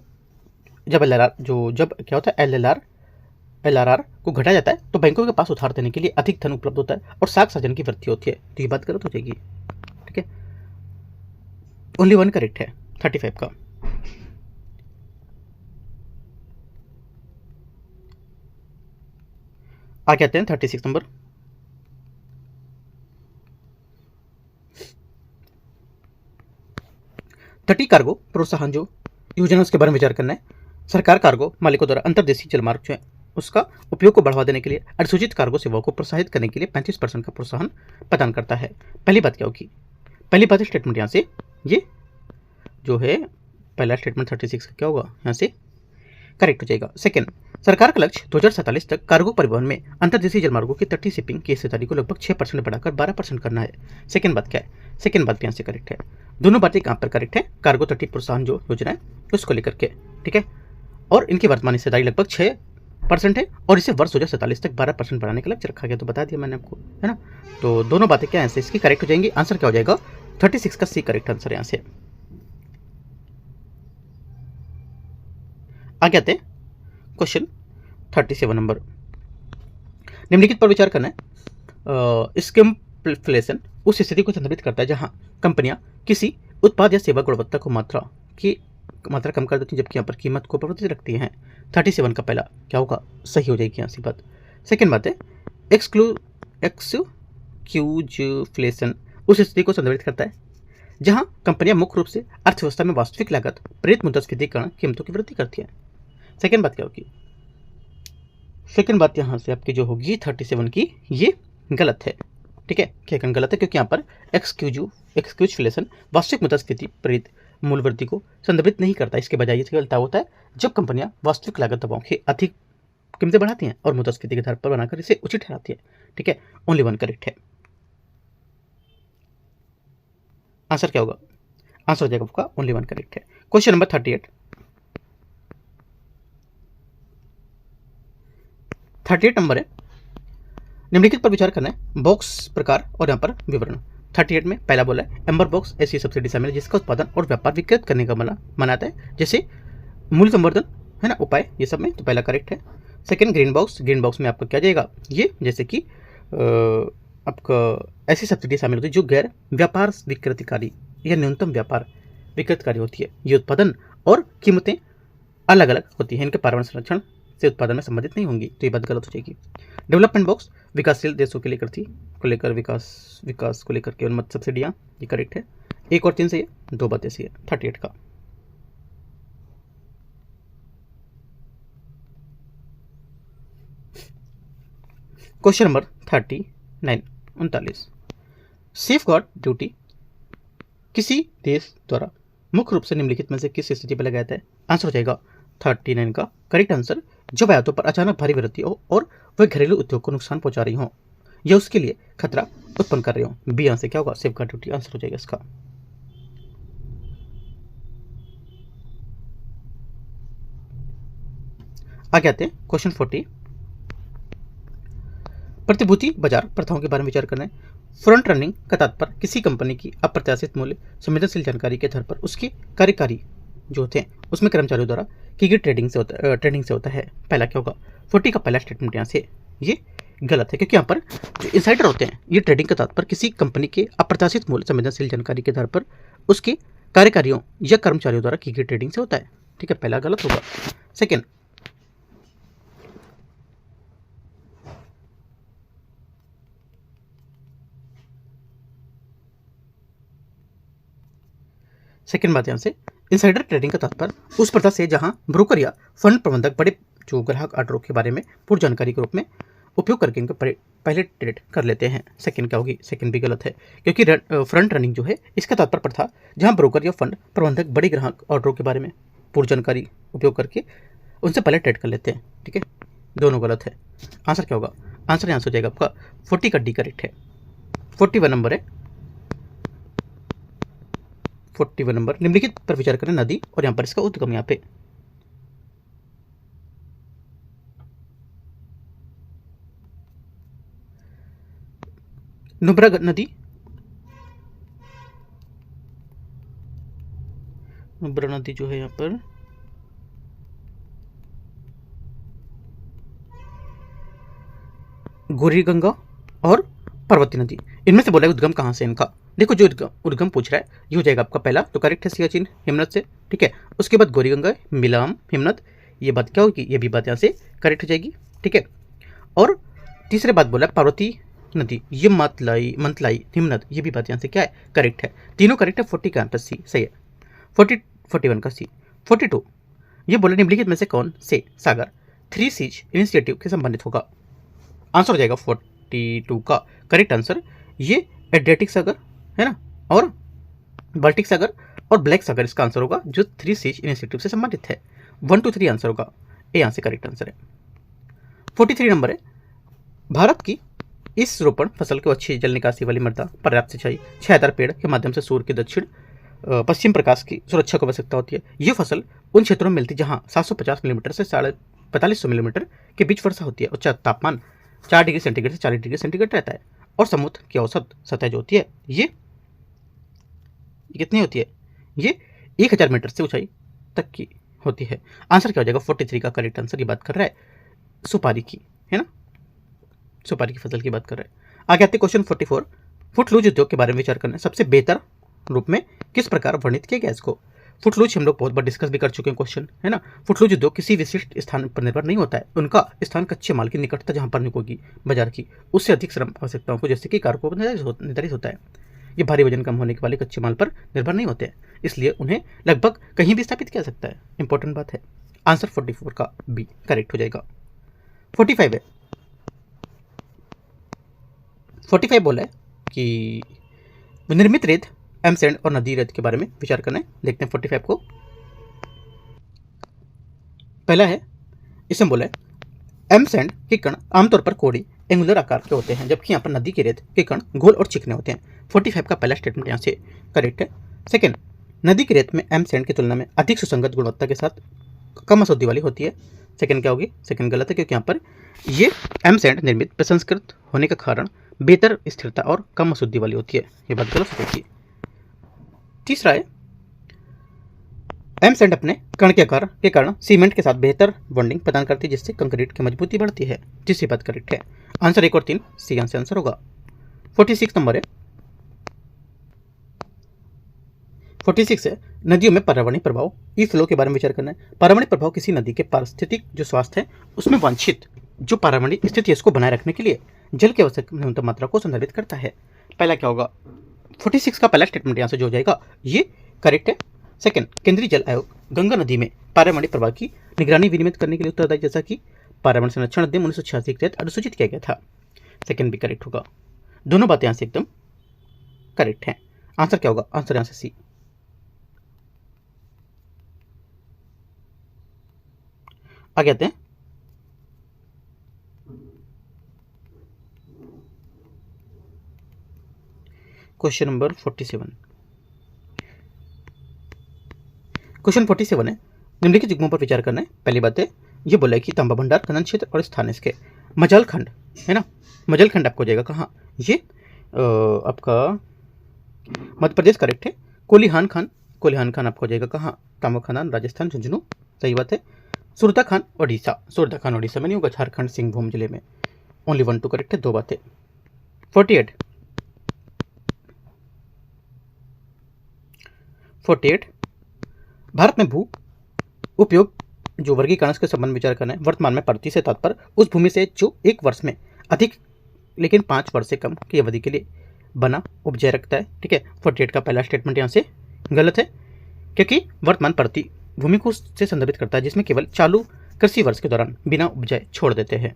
Speaker 1: क्या होता है LLR को घटाया जाता है तो बैंकों के पास उधार देने के लिए अधिक धन उपलब्ध होता है और साख साजन की वृद्धि होती है, तो ये बात गलत हो जाएगी। ठीक है, ओनली वन करेक्ट है 35 का। आगे आते हैं 36 नंबर। तटीय कार्गो प्रोत्साहन जो योजना उसके बारे में विचार करना है। सरकार कार्गो मालिकों द्वारा अंतर्देशीय जलमार्ग जो है उसका उपयोग को बढ़ावा देने के लिए अनुसूचित कार्गो सेवाओं को प्रोत्साहित करने के लिए 35% का प्रोत्साहन प्रदान करता है। पहली बात क्या होगी, पहली बात स्टेटमेंट यहाँ से ये जो है पहला स्टेटमेंट 36 का क्या होगा, यहाँ से करेक्ट हो जाएगा। सेकेंड, सरकार का लक्ष्य 2047 तक कार्गो परिवहन में अंतर्देशीय जलमार्गों की तटीय शिपिंग की हिस्सेदारी को लगभग 6% बढ़ाकर 12% करना है। सेकेंड बात क्या है, सेकेंड बात यहाँ से करेक्ट है। दोनों बातें कहाँ पर करेक्ट है, कार्गो तटीय प्रोत्साहन जो योजना है उसको लेकर के, ठीक है। और इनकी वर्तमान हिस्सेदारी लगभग 6% है और इसे वर्ष 2047 तक 12% बढ़ाने का लक्ष्य रखा गया, तो बता दिया मैंने आपको, है ना। तो दोनों बातें क्या है इसकी करेक्ट हो जाएंगी। आंसर क्या हो जाएगा, 36 का सी करेक्ट आंसर यहाँ से। आगे आते हैं क्वेश्चन 37 नंबर। निम्नलिखित पर विचार करना है। स्किमफ्लेशन उस स्थिति को संदर्भित करता है जहां कंपनियां किसी उत्पाद या सेवा गुणवत्ता को मात्रा कम कर देती हैं जबकि यहाँ पर कीमत को परिवर्तित रखती हैं। 37 का पहला क्या होगा, सही हो जाएगी यहाँ से बात। सेकेंड बात है एक्सक्लूजफ्लेशन उस स्थिति को संदर्भित करता है जहां कंपनियां मुख्य रूप से अर्थव्यवस्था में वास्तविक लागत प्रेरित मुद्रास्फीति के कारण कीमतों की वृद्धि करती हैं। सेकेंड बात क्या होगी, सेकेंड बात यहाँ से आपकी जो होगी 37 की ये गलत है, ठीक है। क्या कारण गलत है, क्योंकि यहाँ पर एक्सक्लूजफ्लेशन वास्तविक मुद्रास्फीति प्रेरित मूल्य वृद्धि को संदर्भित नहीं करता। इसके बजाय ये गलत होता है जब कंपनियां वास्तविक लागत दबाव के अधिक कीमतें बढ़ाती हैं और मुद्रास्फीति के आधार पर बनाकर इसे उचित ठहराती है, ठीक है। ओनली वन करेक्ट है। आंसर क्या होगा, आंसर हो जाएगा आपका ओनली वन करेक्ट है। क्वेश्चन नंबर 38 नंबर है। निम्नलिखित पर विचार करना है, बॉक्स प्रकार और यहाँ पर विवरण। 38 में पहला बोला है एम्बर बॉक्स ऐसी सब्सिडी शामिल है जिसका उत्पादन और व्यापार विकृत करने का मनाता है, जैसे मूल्य संवर्धन, है ना, उपाय, ये सब में, तो पहला करेक्ट है। सेकंड ग्रीन बॉक्स में आपका क्या जाएगा, ये जैसे कि आपका ऐसी सब्सिडी शामिल होती है जो गैर व्यापार विकृतिकारी या न्यूनतम व्यापार विकृतकारी होती है। ये उत्पादन और कीमतें अलग अलग होती हैं, इनके पर्यावरण संरक्षण से उत्पादन में संबंधित नहीं होंगी, तो ये बात गलत हो जाएगी। डेवलपमेंट बॉक्स विकासशील देशों के लेकर विकास को लेकर के उन्मत्त सब्सिडियाँ, ये करेक्ट है। 1 और 3 से, 2 बातें सही है 38 का। क्वेश्चन नंबर 39 सेफगार्ड ड्यूटी किसी देश द्वारा मुख्य रूप से निम्नलिखित में से किस स्थिति पर लगाया जाता है। आंसर हो जाएगा 39 का करेक्ट आंसर, जब आयातों पर अचानक भारी वृद्धि हो और वह घरेलू उद्योग को नुकसान पहुंचा रही हो या उसके लिए खतरा उत्पन्न कर रही हो। बी यहाँ से क्या होगा, सेफगार्ड ड्यूटी आंसर हो जाएगा इसका। आगे आते हैं क्वेश्चन 40। प्रतिभूति बाजार प्रथाओं के बारे में विचार करना है। फ्रंट रनिंग का तात्पर्य किसी कंपनी की अप्रत्याशित मूल्य संवेदनशील जानकारी के आधार पर उसके कार्यकारी जो होते हैं उसमें कर्मचारियों द्वारा की गई ट्रेडिंग से होता है। पहला क्या होगा, 40 का पहला स्टेटमेंट यहाँ से ये गलत है, क्योंकि यहाँ पर जो इनसाइडर होते हैं ये ट्रेडिंग का तात्पर्य किसी कंपनी के अप्रत्याशित मूल्य संवेदनशील जानकारी के आधार पर उसके कार्यकारियों या कर्मचारियों द्वारा की गई ट्रेडिंग से होता है, ठीक है, पहला गलत होगा। सेकेंड, सेकेंड बात यहाँ से इनसाइडर ट्रेडिंग का तात्पर्य उस प्रथा से जहां ब्रोकर या फंड प्रबंधक बड़े जो ग्राहक ऑर्डरों के बारे में पूर्व जानकारी के रूप में उपयोग करके इनको पहले ट्रेड कर लेते हैं। सेकंड क्या होगी, सेकंड भी गलत है, क्योंकि फ्रंट रनिंग जो है इसका तात्पर्य प्रथा जहां ब्रोकर या फंड प्रबंधक बड़े ग्राहक ऑर्डरों के बारे में पूर्व जानकारी उपयोग करके उनसे पहले ट्रेड कर लेते हैं, ठीक है। दोनों गलत है। आंसर क्या होगा? आंसर यहाँ से हो जाएगा आपका 40 का डी करेक्ट है। 41 नंबर है, 41 नंबर, निम्नलिखित पर विचार करें नदी और यहाँ पर इसका उद्गम यहाँ पे। नुब्रा नदी, नुब्रा नदी जो है यहाँ पर गौरी गंगा और पार्वती नदी, इनमें से बोला है उद्गम कहाँ से इनका। देखो जो उद्गम पूछ रहा है ये हो जाएगा आपका पहला तो करेक्ट है सियाचिन हिमनद से, ठीक है। उसके बाद गौरी गंगा, मिलाम, हिमनद, ये बात क्या होगी? ये भी बात यहाँ से करेक्ट हो जाएगी, ठीक है। और तीसरे बात बोला पार्वती नदी, ये मंतलाई, हिमनद, ये भी बात यहाँ से क्या है? करेक्ट है। तीनों करेक्ट है। 40 का आंसर सी सही है। 41 का सी। 42 ये बोला निम्नलिखित में से कौन से सागर 3 सीज इनिशिएटिव के संबंधित होगा? आंसर हो जाएगा 42 का करेक्ट आंसर ये एड्रियाटिक सागर है ना, और बाल्टिक सागर और ब्लैक सागर इसका आंसर होगा जो 3 सीज इनिशिएटिव से संबंधित है। 1 2 3 आंसर होगा, ए यहाँ से करेक्ट आंसर है। 43 नंबर है, भारत की इस रोपण फसल को अच्छी जल निकासी वाली मृदा, पर्याप्त सिंचाई, छायादार पेड़ के माध्यम से सूर्य के दक्षिण पश्चिम प्रकाश की सुरक्षा को आवश्यकता होती है। ये फसल उन क्षेत्रों में मिलती है जहाँ 750 मिलीमीटर से 4500 मिलीमीटर के बीच वर्षा होती है और तापमान 4 डिग्री सेंटीग्रेड से 40 डिग्री सेंटीग्रेड रहता है, और समुद्र की औसत सतह जो होती है ये कितनी होती है? ये 1000 मीटर से ऊंचाई तक की होती है। आंसर क्या हो जाएगा? 43 का करेक्ट आंसर। ये बात कर रहा है सुपारी की, है ना, सुपारी की फसल की बात कर रहे हैं। आगे आते क्वेश्चन 44, फुटलूज उद्योग के बारे में विचार करना सबसे बेहतर रूप में किस प्रकार वर्णित किया गया इसको? फुटलूज हम लोग बहुत बार डिस्कस भी कर चुके हैं क्वेश्चन, है ना। फुटलूज उद्योग किसी विशिष्ट स्थान पर निर्भर नहीं होता है, उनका स्थान कच्चे माल की निकटता जहां पर होगी बाजार की, उससे अधिक श्रम आवश्यकताओं को जैसे कि कारकों पर निर्धारित होता है। ये भारी वजन कम होने के वाले कच्चे माल पर निर्भर नहीं होते हैं, इसलिए उन्हें लगभग कहीं भी स्थापित किया जा सकता है। इंपॉर्टेंट बात है। आंसर 44 का बी करेक्ट हो जाएगा। 45 है, 45 बोला है कि निर्मित रेत, एम सैंड और नदी रेत के बारे में विचार करना है। देखते हैं 45 को। पहला है, इसमें बोला है एम सैंड के कण आमतौर पर कोड़ी एंगुलर आकार के होते हैं, जबकि यहाँ पर नदी के रेत के कण गोल और चिकने होते हैं। 45 का पहला स्टेटमेंट यहाँ से करेक्ट है। सेकेंड, नदी की रेत में एम सैंड की तुलना में अधिक सुसंगत गुणवत्ता के साथ कम अशुद्धि वाली होती है। सेकेंड क्या होगी? सेकेंड गलत है, क्योंकि यहाँ पर ये एम सैंड निर्मित प्रसंस्कृत होने का कारण बेहतर स्थिरता और कम अशुद्धि वाली होती है, ये बात गलत हो जाएगी। तीसरा है, एम सैंड अपने कण के आकार के कारण सीमेंट के साथ बेहतर बॉन्डिंग प्रदान करती है, जिससे कंक्रीट की मजबूती बढ़ती है, जिससे बात करेक्ट है। आंसर 1 और 3 सी आंसर होगा। 46 नंबर है, 46 है, नदियों में पर्यावरणीय प्रभाव ई फ्लो के बारे में विचार करना है। पर्यावरणीय प्रभाव किसी नदी के पारिस्थितिक जो स्वास्थ्य है उसमें वांछित जो पर्यावरणीय स्थिति है उसको बनाए रखने के लिए जल की आवश्यक न्यूनतम मात्रा को संदर्भित करता है। पहला क्या होगा? 46 का पहला स्टेटमेंट यहाँ से जो हो जाएगा ये करेक्ट है। सेकंड, केंद्रीय जल आयोग गंगा नदी में पर्यावरणीय प्रभाव की निगरानी विनियमित करने के लिए उत्तरदायी, जैसा कि पर्यावरण संरक्षण अधिनियम 1986 के तहत अनुसूचित किया गया था। सेकंड भी करेक्ट होगा। दोनों बातें यहाँ से एकदम करेक्ट हैं। आंसर क्या होगा? आंसर यहाँ से सी। आगे आते हैं क्वेश्चन नंबर 47। क्वेश्चन 47 है, निम्नलिखित युग्मों पर विचार करना है। पहली बात है, ये बोला है कि तांबा भंडार खनन क्षेत्र और स्थान इसके मजल खंड है ना, मजल खंड आपको जाएगा कहाँ? ये आपका मध्य प्रदेश करेक्ट है। कोलिहान खान आपको जाएगा कहाँ? तांबा खदान राजस्थान झुंझुनू, सही बात है। सुरता खान उड़ीसा में नहीं होगा, झारखंड सिंहभूम जिले में। ओनली 1 2 करेक्ट है, 2 बातें। 48 भारत में भू उपयोग जो वर्गीकरण के संबंध में विचार करना है। वर्तमान में प्रति से तात्पर्य उस भूमि से जो 1 वर्ष में अधिक लेकिन 5 वर्ष से कम की अवधि के लिए बना उपजाय रखता है, ठीक है। 48 का पहला स्टेटमेंट यहाँ से गलत है, क्योंकि वर्तमान प्रति भूमि को से संदर्भित करता है जिसमें केवल चालू कृषि वर्ष के दौरान बिना उपजाय छोड़ देते हैं,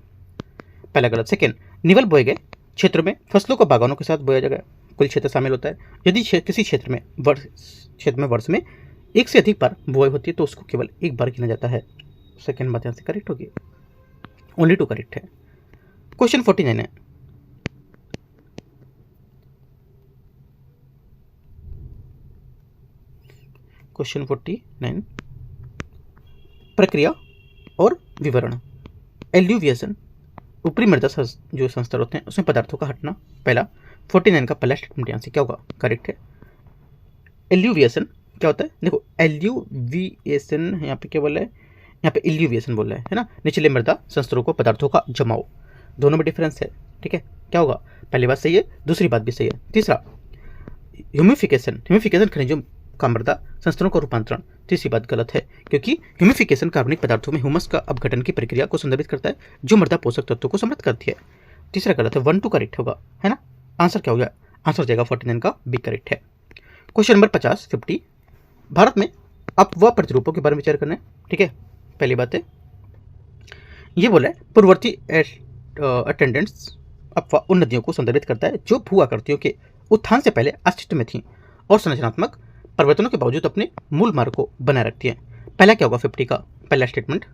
Speaker 1: पहला गलत। सेकेंड, निवल बोए गए क्षेत्र में फसलों को बागानों के साथ बोया जाएगा, कुल क्षेत्र शामिल होता है। यदि किसी क्षेत्र में वर्ष में 1 से अधिक बार बुआई होती है तो उसको केवल 1 बार गिना जाता है। सेकेंड बात यहाँ से करेक्ट होगी। ओनली 2 करेक्ट है। क्वेश्चन 49 है, क्वेश्चन 49, प्रक्रिया और विवरण। एल्यूविएशन, ऊपरी मृदा जो संस्तर होते हैं उसमें पदार्थों का हटना। पहला 49 का पहला स्टेटमेंट यहाँ से क्या होगा, करेक्ट है। एल्यूविएशन क्या होता है, देखो एल्यूविएशन यहाँ पे क्या बोला है, यहाँ पे इल्यूविएशन बोल रहा है ना, निचले मृदा संस्तरों को पदार्थों का जमाव, दोनों में डिफरेंस है, ठीक है। क्या होगा, पहली बात सही है, दूसरी बात भी सही है। तीसरा ह्यूमिफिकेशन, ह्यूमिफिकेशन खनिजों का मृदा संस्तरों का रूपांतरण, तीसरी बात गलत है, क्योंकि ह्यूमिफिकेशन कार्बनिक पदार्थों में ह्यूमस का अपघटन की प्रक्रिया को संदर्भित करता है जो मृदा पोषक तत्वों को समृद्ध करती है। तीसरा गलत है, 1 2 करेक्ट होगा, है ना। आंसर क्या हो गया, आंसर हो जाएगा 49 का बी करेक्ट है। क्वेश्चन नंबर 50 भारत में अपवाह प्रतिरूपों के बारे में विचार करना है, ठीक है। पहली बात है ये बोला है पूर्ववर्ती अटेंडेंट्स अपवाह उन नदियों को संदर्भित करता है जो भू आकृतियों के उत्थान से पहले अस्तित्व में थी और संरचनात्मक परिवर्तनों के बावजूद अपने मूल मार्ग को बनाए रखती है। पहला क्या होगा, 50 का पहला स्टेटमेंट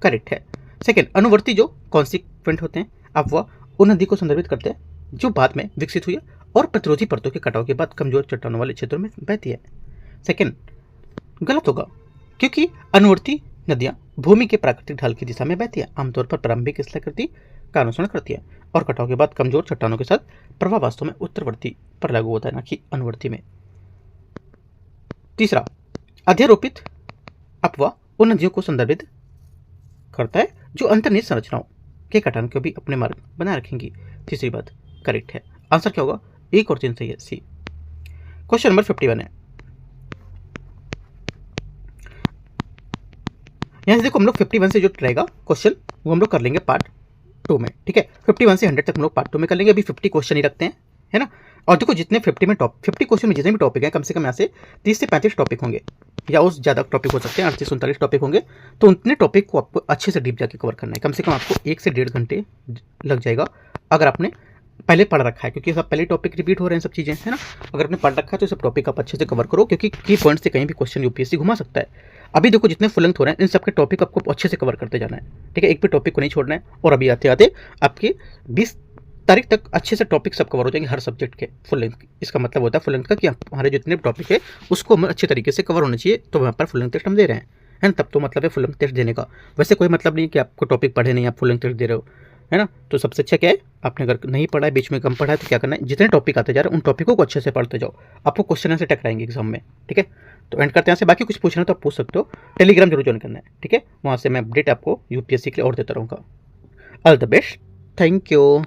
Speaker 1: करेक्ट है। सेकंड, अनुवर्ती जो कॉन्सिक्वेंट होते हैं अपवाह उन नदी को संदर्भित करते हैं जो बाद में विकसित हुई है और प्रतिरोधी परतों के कटाव के बाद कमजोर चट्टानों वाले क्षेत्रों में बहती है। सेकंड गलत होगा, क्योंकि अनुवर्ती नदियां भूमि के प्राकृतिक ढाल की दिशा में बहती है, आमतौर पर प्रारंभिक स्थलाकृति का अनुसरण करती है और कटाव के बाद कमजोर चट्टानों के साथ प्रवाह वास्तव में उत्तरवर्ती पर लागू होता है, ना कि अनुवर्ती में। तीसरा, अध्यारोपित अपवाह उन नदियों को संदर्भित करता है जो अंतर्निहित संरचनाओं के कटान को भी अपने मार्ग बनाए रखेंगी। तीसरी बात करेक्ट है। आंसर क्या होगा, 1 और 3 सही है, सी। क्वेश्चन नंबर 51 है, यहां से देखो हम लोग 51 से जो रहेगा क्वेश्चन वो हम लोग कर लेंगे पार्ट 2 में, ठीक है। 51 से 100 तक हम लोग पार्ट 2 में कर लेंगे, अभी 50 क्वेश्चन ही रखते हैं, है ना। और देखो जितने 50 क्वेश्चन में जितने भी टॉपिक हैं कम से कम यहाँ से 30 से 35 टॉपिक होंगे या उस ज़्यादा टॉपिक हो सकते हैं, 38-39 टॉपिक होंगे, तो उतने टॉपिक को आपको अच्छे से डीप जाके कवर करना है। कम से कम आपको 1 से 1.5 घंटे लग जाएगा अगर आपने पहले पढ़ रखा है, क्योंकि सब पहले टॉपिक रिपीट हो रहे हैं सब चीज़ें, है ना। अगर आपने पढ़ रखा है तो सब टॉपिक आप अच्छे से कवर करो, क्योंकि की पॉइंट से कहीं भी क्वेश्चन यूपीएससी घुमा सकता है। अभी देखो जितने फुल लेंथ हो रहे हैं इन सबके टॉपिक आपको अच्छे से कवर करते जाना है, ठीक है। एक भी टॉपिक को नहीं छोड़ना है, और अभी आते आते आपके 20 तारीख तक अच्छे से टॉपिक सब कवर हो जाएंगे हर सब्जेक्ट के फुल लेंथ। इसका मतलब होता है फुल लेंथ का कि हमारे जितने टॉपिक है उसको हम अच्छे तरीके से कवर होने चाहिए, तो वहाँ पर फुल लेंथ टेस्ट हम दे रहे हैं, है ना। तब तो मतलब है फुल लेंथ टेस्ट देने का, वैसे कोई मतलब नहीं कि आपको टॉपिक पढ़े नहीं आप फुल लेंथ टेस्ट दे रहे हो, है ना। तो सबसे अच्छा क्या है, आपने अगर नहीं पढ़ा है, बीच में कम पढ़ा है, तो क्या करना है, जितने टॉपिक आते जा रहे हैं उन टॉपिकों को अच्छे से पढ़ते जाओ, आपको क्वेश्चन से टकराएंगे एग्जाम में, ठीक है। तो एंड करते हैं से, बाकी कुछ पूछना है तो आप पूछ सकते हो, टेलीग्राम जरूर ज्वाइन करना है, ठीक है। वहाँ से मैं अपडेट आपको यूपीएससी के लिए और देता रहूँगा। All the best, thank you.